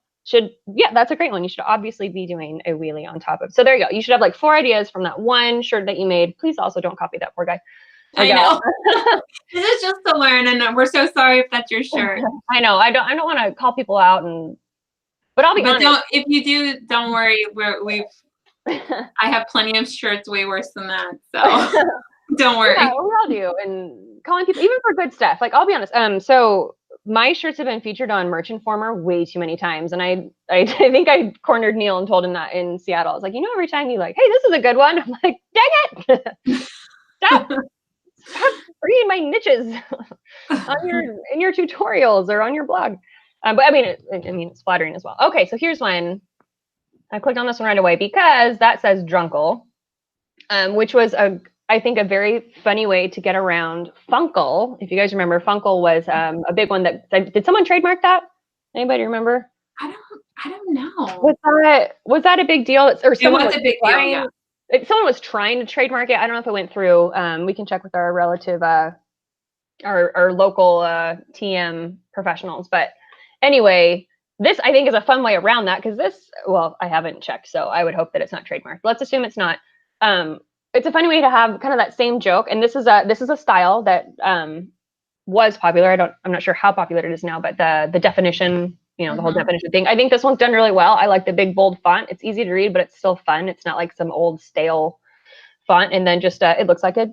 That's a great one. You should obviously be doing a wheelie on top of. So there you go. You should have like 4 ideas from that one shirt that you made. Please also don't copy that poor guy. I know. This is just to learn, and we're so sorry if that's your shirt. I know. I don't want to call people out, but I'll be honest. If you do, don't worry. I have plenty of shirts way worse than that. So don't worry. Yeah, we all do. And calling people, even for good stuff. Like, I'll be honest. So my shirts have been featured on Merch Informer way too many times. And I think I cornered Neil and told him that in Seattle. I was like, every time you like, hey, this is a good one. I'm like, dang it. Stop reading my niches in your tutorials or on your blog. But I mean, it's flattering as well. Okay, so here's one. I clicked on this one right away because that says Drunkle, which was I think a very funny way to get around Funkle. If you guys remember, Funkle was a big one did someone trademark that? Anybody remember? I don't know. Was that a big deal? Or it was a big deal, yeah. Someone was trying to trademark it. I don't know if it went through. We can check with our relative, our local TM professionals. But anyway, this I think is a fun way around that because I haven't checked, so I would hope that it's not trademarked. Let's assume it's not. It's a funny way to have kind of that same joke, and this is a style that was popular. I'm not sure how popular it is now, but the definition. The whole definition thing. I think this one's done really well. I like the big, bold font. It's easy to read, but it's still fun. It's not like some old stale font. And then just, it looks like a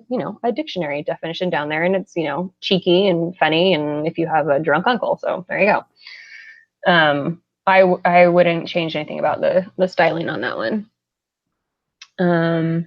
dictionary definition down there. And it's, cheeky and funny. And if you have a drunk uncle, so there you go. I wouldn't change anything about the styling on that one. The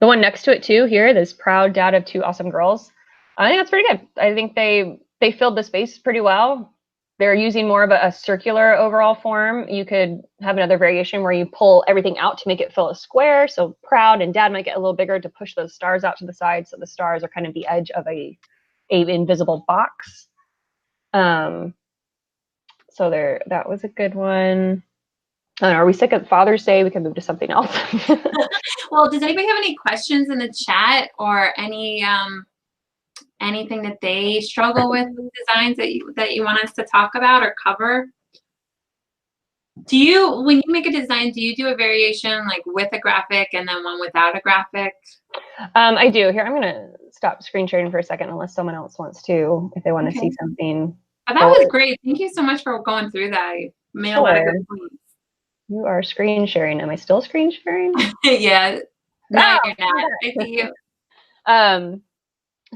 one next to it too here, this proud dad of 2 awesome girls. I think that's pretty good. I think they filled the space pretty well. They're using more of a circular overall form. You could have another variation where you pull everything out to make it fill a square. So proud and dad might get a little bigger to push those stars out to the side. So the stars are kind of the edge of a invisible box. So that was a good one. I don't know, are we sick of Father's Day? We can move to something else. Well, does anybody have any questions in the chat or anything that they struggle with designs that you want us to talk about or cover? When you make a design, do you do a variation like with a graphic and then one without a graphic? I do. Here, I'm going to stop screen sharing for a second unless someone else wants to, if they want to see something. Oh, that was great. Thank you so much for going through that. You made a lot of good points. You are screen sharing. Am I still screen sharing? Yeah. No, you're not. I see you.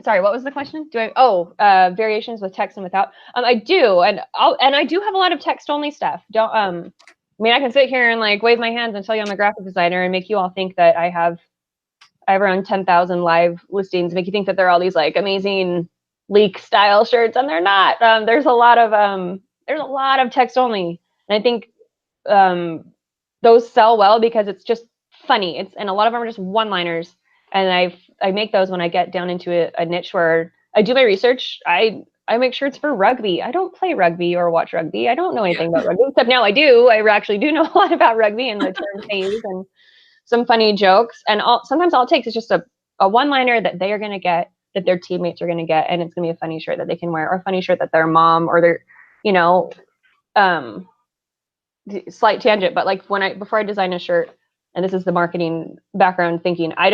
Sorry, what was the question? Variations with text and without. I do, and I do have a lot of text only stuff. I can sit here and like wave my hands and tell you I'm a graphic designer and make you all think that I have around 10,000 live listings, make you think that they're all these like amazing leak style shirts, and they're not. There's a lot of text only, and I think those sell well because it's just funny. And a lot of them are just one-liners. And I make those when I get down into a niche where I do my research. I make sure it's for rugby. I don't play rugby or watch rugby. I don't know anything about rugby, except now I do. I actually do know a lot about rugby and the terms they use. And some funny jokes. And sometimes all it takes is just a one-liner that they are going to get, that their teammates are going to get, and it's going to be a funny shirt that they can wear, or a funny shirt that their mom or their, slight tangent, but like before I design a shirt, and this is the marketing background thinking, I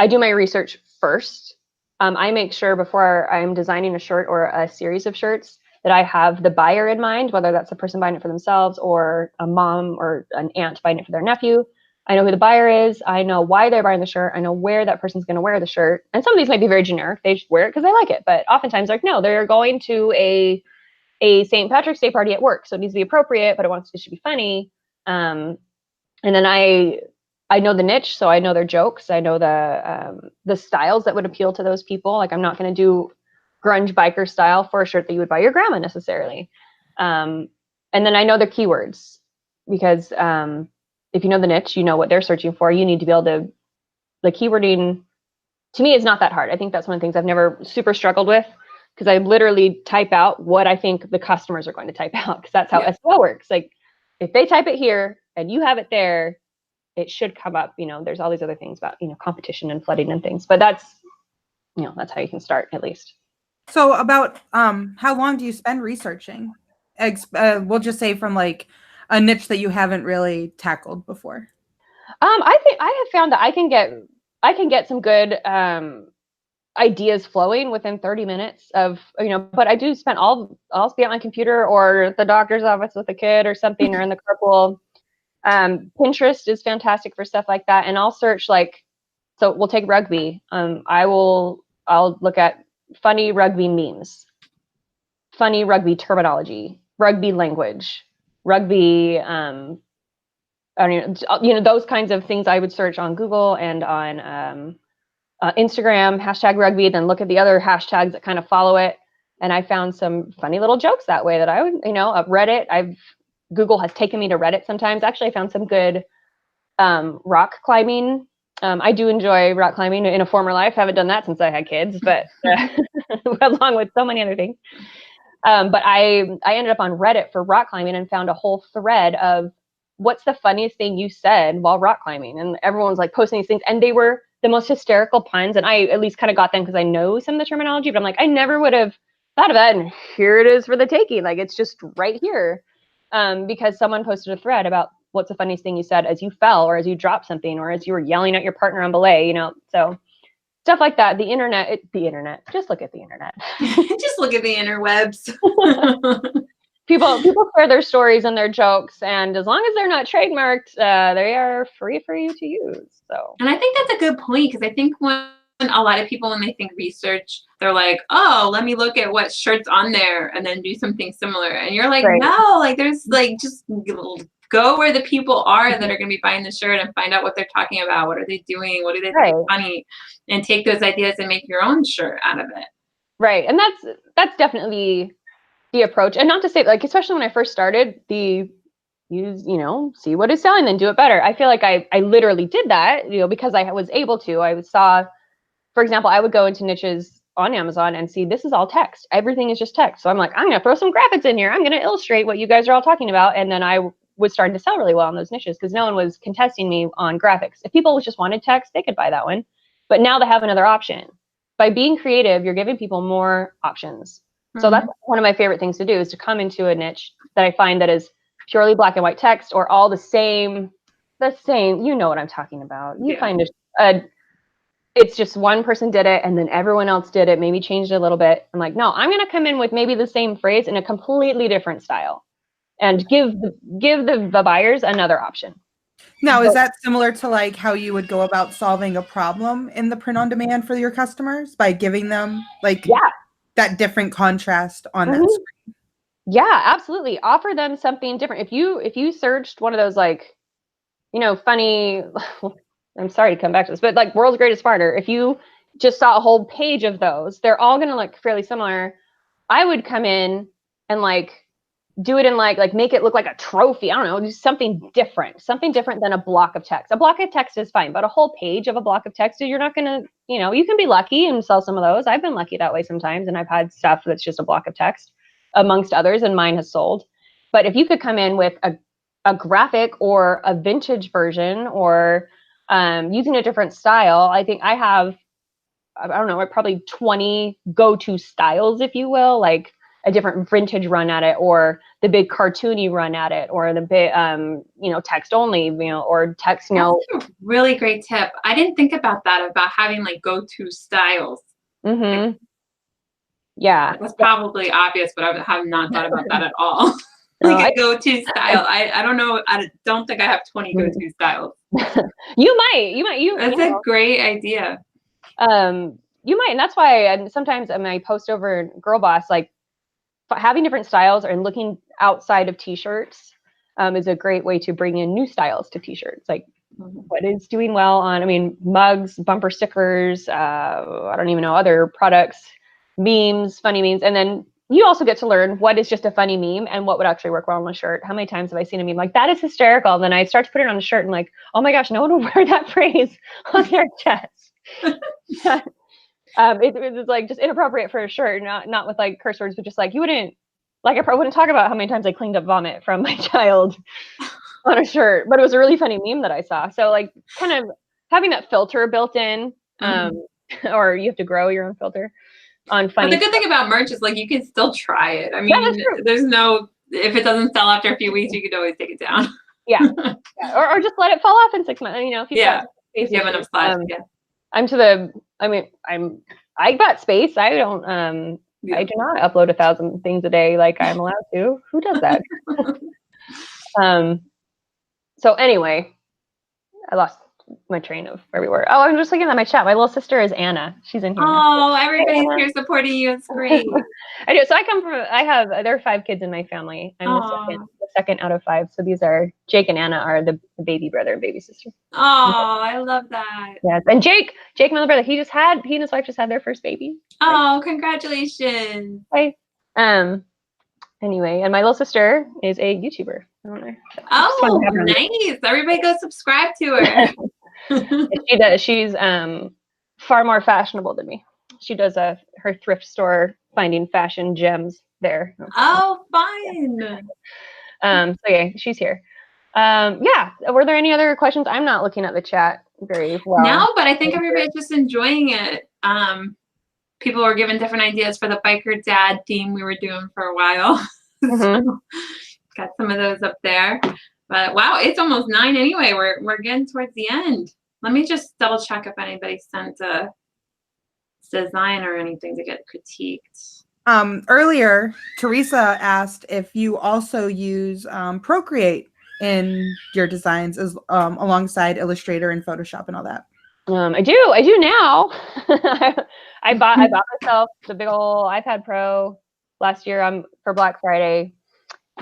do my research first. I make sure before I'm designing a shirt or a series of shirts that I have the buyer in mind, whether that's a person buying it for themselves or a mom or an aunt buying it for their nephew. I know who the buyer is. I know why they're buying the shirt. I know where that person's going to wear the shirt. And some of these might be very generic. They just wear it because they like it. But oftentimes, like, no, they're going to a St. Patrick's Day party at work. So it needs to be appropriate, but it should be funny. And then I know the niche. So I know their jokes. I know the styles that would appeal to those people. Like, I'm not going to do grunge biker style for a shirt that you would buy your grandma necessarily. And then I know their keywords, because if you know the niche, you know what they're searching for. You need to be able to, the keywording to me is not that hard. I think that's one of the things I've never super struggled with, because I literally type out what I think the customers are going to type out, because that's how SEO works. Like, if they type it here and you have it there, it should come up. There's all these other things about, competition and flooding and things, but that's how you can start, at least. So about how long do you spend researching? We'll just say from like a niche that you haven't really tackled before. I think I have found that I can get some good ideas flowing within 30 minutes of, but I do spend I'll be at my computer or at the doctor's office with a kid or something, or in the carpool. Pinterest is fantastic for stuff like that. And I'll search, like, so we'll take rugby. I'll look at funny rugby memes, funny rugby terminology, rugby language, rugby, those kinds of things I would search on Google and on Instagram, hashtag rugby, then look at the other hashtags that kind of follow it. And I found some funny little jokes that way that I would, Reddit, Google has taken me to Reddit sometimes. Actually, I found some good rock climbing. I do enjoy rock climbing in a former life. Haven't done that since I had kids, but along with so many other things. But I ended up on Reddit for rock climbing and found a whole thread of what's the funniest thing you said while rock climbing. And everyone's like posting these things, and they were the most hysterical puns. And I at least kind of got them because I know some of the terminology, but I'm like, I never would have thought of that. And here it is for the taking. Like, it's just right here. Because someone posted a thread about what's the funniest thing you said as you fell, or as you dropped something, or as you were yelling at your partner on belay, so stuff like that. The internet, just look at the internet. Just look at the interwebs. People share their stories and their jokes, and as long as they're not trademarked, they are free for you to use. So, and I think that's a good point, because I think when a lot of people, when they think research, they're like, oh, let me look at what shirt's on there and then do something similar. And you're like, right. No, like, there's like, just go where the people are that are going to be buying the shirt and find out what they're talking about. What are they doing? What do they think is funny? And take those ideas and make your own shirt out of it. Right. And that's definitely the approach. And not to say, like, especially when I first started, see what is selling, then do it better. I feel like I literally did that, because I was able to. I saw, for example, I would go into niches on Amazon and see this is all text. Everything is just text. So I'm like, I'm going to throw some graphics in here. I'm going to illustrate what you guys are all talking about. And then I was starting to sell really well on those niches because no one was contesting me on graphics. If people just wanted text, they could buy that one. But now they have another option. By being creative, you're giving people more options. Mm-hmm. So that's one of my favorite things to do, is to come into a niche that I find that is purely black and white text, or all the same, you know what I'm talking about. You find it's just one person did it and then everyone else did it, maybe changed it a little bit. I'm like, no, I'm going to come in with maybe the same phrase in a completely different style and give the buyers another option. Now, is that similar to like how you would go about solving a problem in the print on demand for your customers, by giving them like that different contrast on that screen? Yeah, absolutely. Offer them something different. If you searched one of those, like, funny, I'm sorry to come back to this, but like World's Greatest Farter, if you just saw a whole page of those, they're all going to look fairly similar. I would come in and like do it in like make it look like a trophy. I don't know, do something different than a block of text. A block of text is fine, but a whole page of a block of text, you're not going to, you can be lucky and sell some of those. I've been lucky that way sometimes. And I've had stuff that's just a block of text amongst others, and mine has sold. But if you could come in with a graphic or a vintage version or using a different style. I think I have, I don't know, probably 20 go-to styles, if you will, like a different vintage run at it, or the big cartoony run at it, or the big, text only, or text, That's a really great tip. I didn't think about that, about having like go-to styles. Mm-hmm. Yeah. That's probably obvious, but I have not thought about that at all. Like a go-to style. I don't know. I don't think I have 20 go-to styles. You might. That's a great idea. You might, and that's why sometimes when I post over Girl Boss, like having different styles and looking outside of t-shirts is a great way to bring in new styles to t-shirts. Like what is doing well on, mugs, bumper stickers, I don't even know, other products, memes, funny memes. And then you also get to learn what is just a funny meme and what would actually work well on a shirt. How many times have I seen a meme like, that is hysterical? And then I start to put it on the shirt and like, oh my gosh, no one will wear that phrase on their chest. It's like just inappropriate for a shirt, not with like curse words, but just like you wouldn't, like I probably wouldn't talk about how many times I cleaned up vomit from my child on a shirt, but it was a really funny meme that I saw. So like kind of having that filter built in, or you have to grow your own filter on funny. But the good thing about merch is like you can still try it. There's no, if it doesn't sell after a few weeks, you could always take it down. Yeah. Or just let it fall off in 6 months. If you have enough slash. I got space. I don't I do not upload 1,000 things a day like I'm allowed to. Who does that? So anyway, I lost my train of where we were. Oh, I'm just looking at my chat. My little sister is Anna. She's in here. Oh, everybody's here supporting you. It's great. I do. So there are 5 kids in my family. I'm the second out of 5. So these are Jake and Anna are the baby brother and baby sister. Oh, I love that. Yes. And Jake, my little brother, he and his wife just had their first baby. Oh, congratulations. Hi. Anyway, and my little sister is a YouTuber. I don't know. Oh, nice. Everybody go subscribe to her. She does. She's far more fashionable than me. She does her thrift store finding fashion gems there. Oh, fun. So yeah, she's here. Were there any other questions? I'm not looking at the chat very well. No, but I think everybody's just enjoying it. People were given different ideas for the biker dad theme we were doing for a while. So, got some of those up there. But wow, it's almost 9 anyway. We're getting towards the end. Let me just double check if anybody sent a design or anything to get critiqued. Earlier, Teresa asked if you also use Procreate in your designs as alongside Illustrator and Photoshop and all that. I do now. I bought myself the big old iPad Pro last year for Black Friday,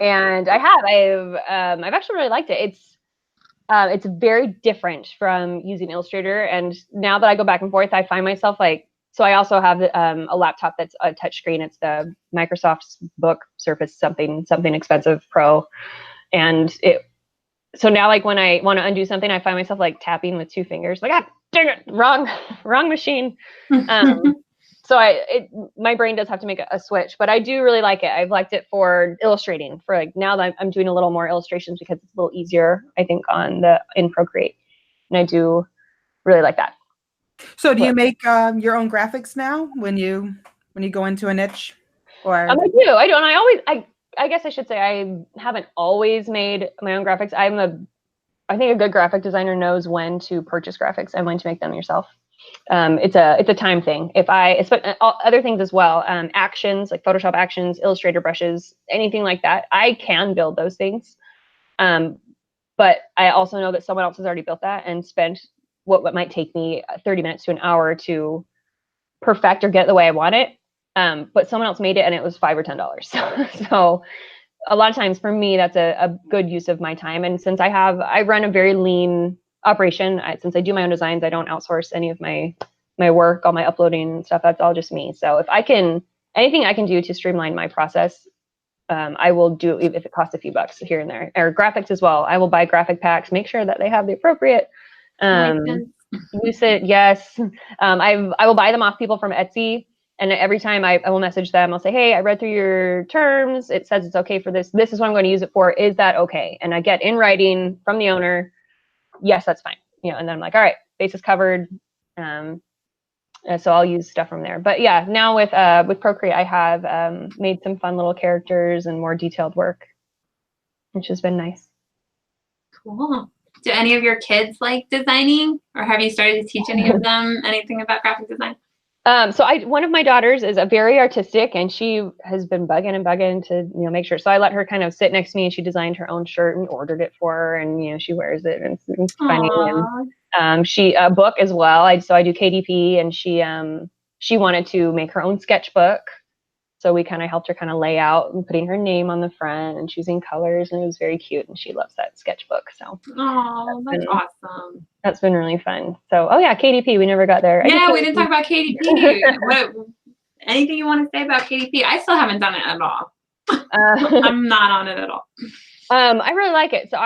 and I've actually really liked it. It's very different from using Illustrator, and now that I go back and forth, I find myself like, so I also have a laptop that's a touchscreen. It's the Microsoft's Book Surface something expensive Pro, and so now like when I want to undo something, I find myself like tapping with 2 fingers, like, dang it, wrong machine. So my brain does have to make a switch, but I do really like it. I've liked it for illustrating, for like now that I'm doing a little more illustrations because it's a little easier, I think, in Procreate, and I do really like that. So do you make your own graphics now when you go into a niche? Or I do, and I guess I should say I haven't always made my own graphics. I think a good graphic designer knows when to purchase graphics and when to make them yourself. It's a time thing. Other things as well, actions like Photoshop actions, Illustrator brushes, anything like that, I can build those things. But I also know that someone else has already built that and spent what might take me 30 minutes to an hour to perfect or get it the way I want it. But someone else made it and it was $5 or $10. So a lot of times for me, that's a good use of my time. And since I run a very lean operation, since I do my own designs, I don't outsource any of my work, all my uploading and stuff. That's all just me. So if anything I can do to streamline my process, I will do, if it costs a few bucks here and there. Or graphics as well. I will buy graphic packs, make sure that they have the appropriate use it. Yes. I will buy them off people from Etsy. And every time I will message them, I'll say, hey, I read through your terms. It says it's okay for this. This is what I'm going to use it for. Is that okay? And I get in writing from the owner, yes, that's fine. you know, and then I'm like, all right, base is covered. So I'll use stuff from there. But yeah, now with Procreate, I have made some fun little characters and more detailed work, which has been nice. Cool. Do any of your kids like designing, or have you started to teach any of them anything about graphic design? So one of my daughters is a very artistic, and she has been bugging to, you know, make sure. So I let her kind of sit next to me, and she designed her own shirt and ordered it for her, and, you know, she wears it, and it's funny. And she a book as well. So I do KDP, and she wanted to make her own sketchbook. So we kind of helped her kind of lay out and putting her name on the front and choosing colors, and it was very cute, and she loves that sketchbook. So that's awesome. That's been really fun. So yeah, KDP, we never got there. Yeah, we didn't talk about KDP. Anything you want to say about KDP? I still haven't done it at all. I'm not on it at all. I really like it. So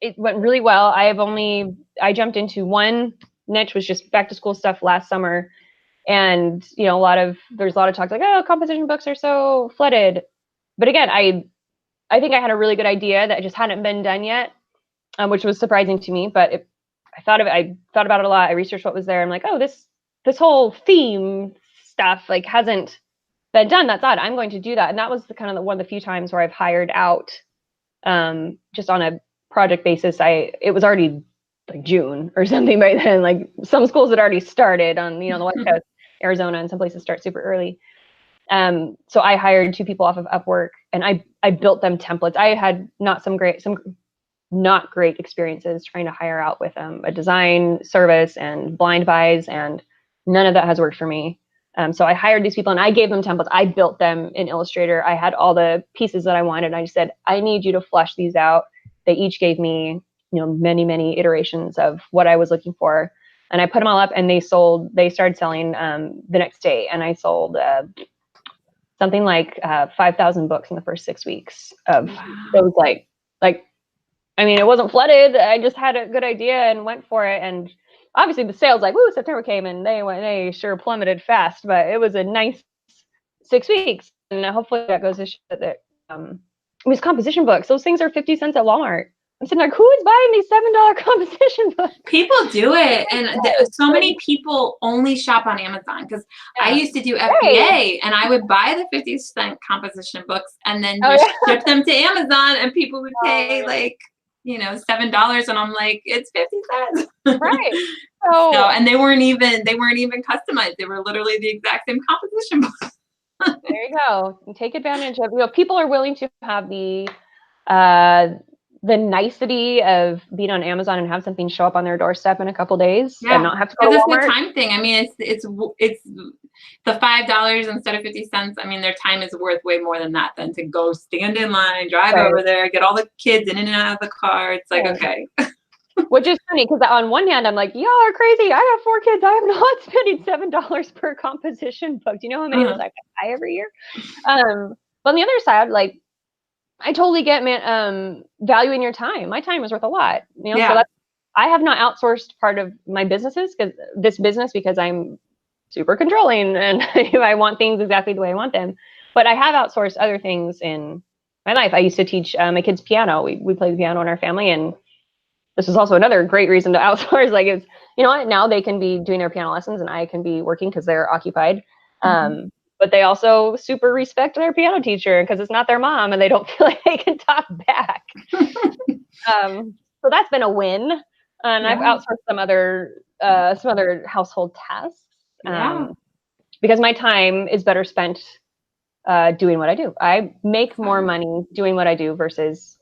it went really well. I jumped into one niche, was just back to school stuff last summer. And, you know, there's a lot of talk like, oh, composition books are so flooded. But again, I think I had a really good idea that just hadn't been done yet, which was surprising to me. But I thought about it a lot. I researched what was there. I'm like, oh, this whole theme stuff like hasn't been done. That's odd. I'm going to do that. And that was one of the few times where I've hired out just on a project basis. It was already like June or something by then. Like some schools had already started on, you know, the West Coast, Arizona, and some places start super early. So I hired 2 people off of Upwork, and I built them templates. I had some not great experiences trying to hire out with a design service and blind buys, and none of that has worked for me. So I hired these people, and I gave them templates. I built them in Illustrator. I had all the pieces that I wanted. I just said, I need you to flesh these out. They each gave me, you know, many iterations of what I was looking for. And I put them all up, and they started selling the next day. And I sold something like 5,000 books in the first 6 weeks of those, like, I mean, it wasn't flooded. I just had a good idea and went for it. And obviously the sales, like, woo, September came, and they sure plummeted fast, but it was a nice 6 weeks. And hopefully that goes to show that these composition books, those things are 50 cents at Walmart. I'm sitting like, who is buying these $7 composition books? People do it, and so many people only shop on Amazon, because I used to do FBA, and I would buy the 50-cent composition books and then just ship them to Amazon, and people would pay like, you know, $7, and I'm like, it's 50 cents. Right. So and they weren't even customized. They were literally the exact same composition books. There you go. Take advantage of, you know, people are willing to have the nicety of being on Amazon and have something show up on their doorstep in a couple days and not have to go to Walmart. It's the time thing. I mean, it's the $5 instead of 50 cents. I mean, their time is worth way more than that, than to go stand in line, drive over there, get all the kids in and out of the car. It's like, okay. Which is funny, because on one hand, I'm like, y'all are crazy. I have 4 kids. I am not spending $7 per composition book. Do you know how many of those I buy every year? But on the other side, like, I totally get valuing your time. My time is worth a lot. You know, so I have not outsourced part of my businesses, because I'm super controlling, and I want things exactly the way I want them. But I have outsourced other things in my life. I used to teach my kids piano. We play the piano in our family, and this is also another great reason to outsource. Like, it's, you know what, now they can be doing their piano lessons, and I can be working because they're occupied. But they also super respect their piano teacher, because it's not their mom, and they don't feel like they can talk back. So that's been a win. And I've outsourced some other household tasks, because my time is better spent doing what I do. I make more money doing what I do versus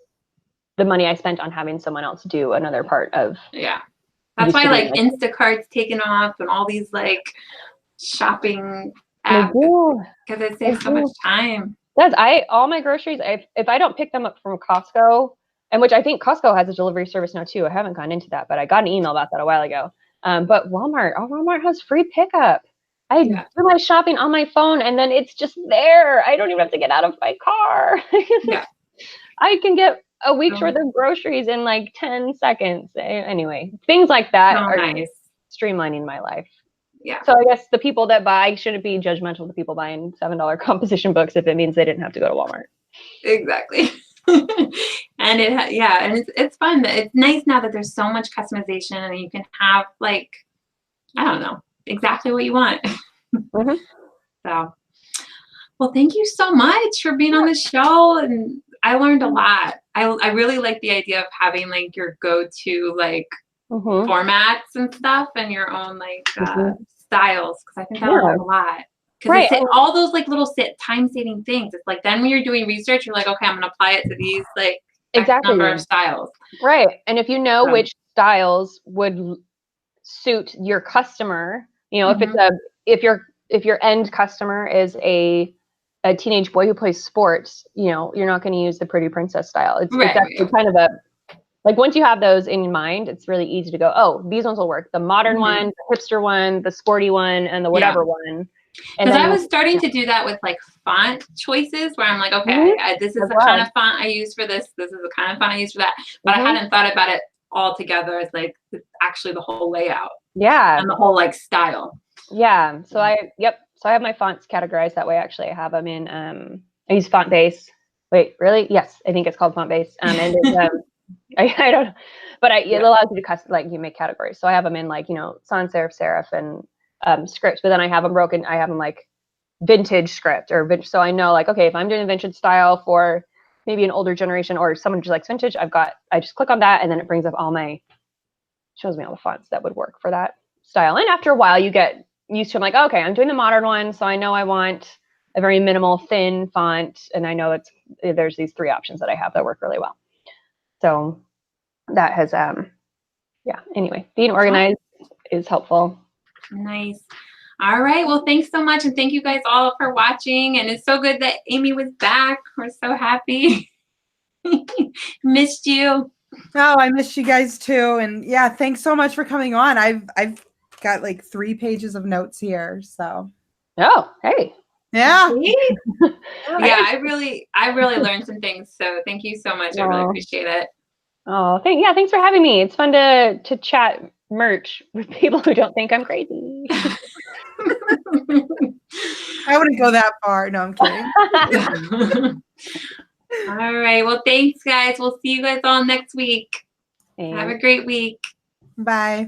the money I spent on having someone else do another part of. Yeah. That's why, like, Instacart's taken off, and all these like shopping apps, because it saves so much time. All my groceries, if I don't pick them up from Costco, and which I think Costco has a delivery service now too. I haven't gone into that, but I got an email about that a while ago. But Walmart has free pickup. I do my shopping on my phone, and then it's just there. I don't even have to get out of my car. I can get a week's worth of groceries in like 10 seconds. Anyway, things like that are nice. Streamlining my life. Yeah. So I guess the people that buy shouldn't be judgmental to people buying $7 composition books if it means they didn't have to go to Walmart. Exactly. And and it's fun. It's nice now that there's so much customization and you can have like, I don't know, exactly what you want. Mhm. So, well, thank you so much for being on the show, and I learned a lot. I really like the idea of having like your go-to like Mhm. formats and stuff and your own like styles, because I think that'll Yeah. help a lot. Because Right. it's all those like little time-saving things. It's like then when you're doing research, you're like, okay, I'm gonna apply it to these like X Exactly. number of styles. Right. And if you know So. which styles would suit your customer, you know, if your end customer is a teenage boy who plays sports, you know, you're not going to use the pretty princess style. It's actually kind of like once you have those in mind, it's really easy to go, oh, these ones will work. The modern one, the hipster one, the sporty one, and the whatever one. Because I was starting to do that with like font choices where I'm like, okay, this is the kind of font I use for this. This is the kind of font I use for that. But I hadn't thought about it all together as like actually the whole layout. Yeah. And the whole like style. Yeah. So I have my fonts categorized that way. Actually, I have them in, I use Font Base. Wait, really? Yes. I think it's called Font Base. And it's, I don't know, but it allows you to custom, like you make categories. So I have them in like, you know, sans serif, serif, and scripts, but then I have them broken. I have them like vintage script or vintage. So I know like, okay, if I'm doing a vintage style for maybe an older generation or someone who just likes vintage, I just click on that and then it brings up shows me all the fonts that would work for that style. And after a while you get used to, I'm like, okay, I'm doing the modern one. So I know I want a very minimal thin font. And I know there's these 3 options that I have that work really well. So that has, anyway, being organized is helpful. Nice. All right. Well, thanks so much. And thank you guys all for watching. And it's so good that Amy was back. We're so happy. Missed you. Oh, I missed you guys too. And yeah, thanks so much for coming on. I've got like 3 pages of notes here. So. Oh, hey. Yeah. Yeah, I really learned some things. So thank you so much. I really appreciate it. Oh, thanks for having me. It's fun to chat merch with people who don't think I'm crazy. I wouldn't go that far. No, I'm kidding. All right. Well, thanks, guys. We'll see you guys all next week. Thanks. Have a great week. Bye.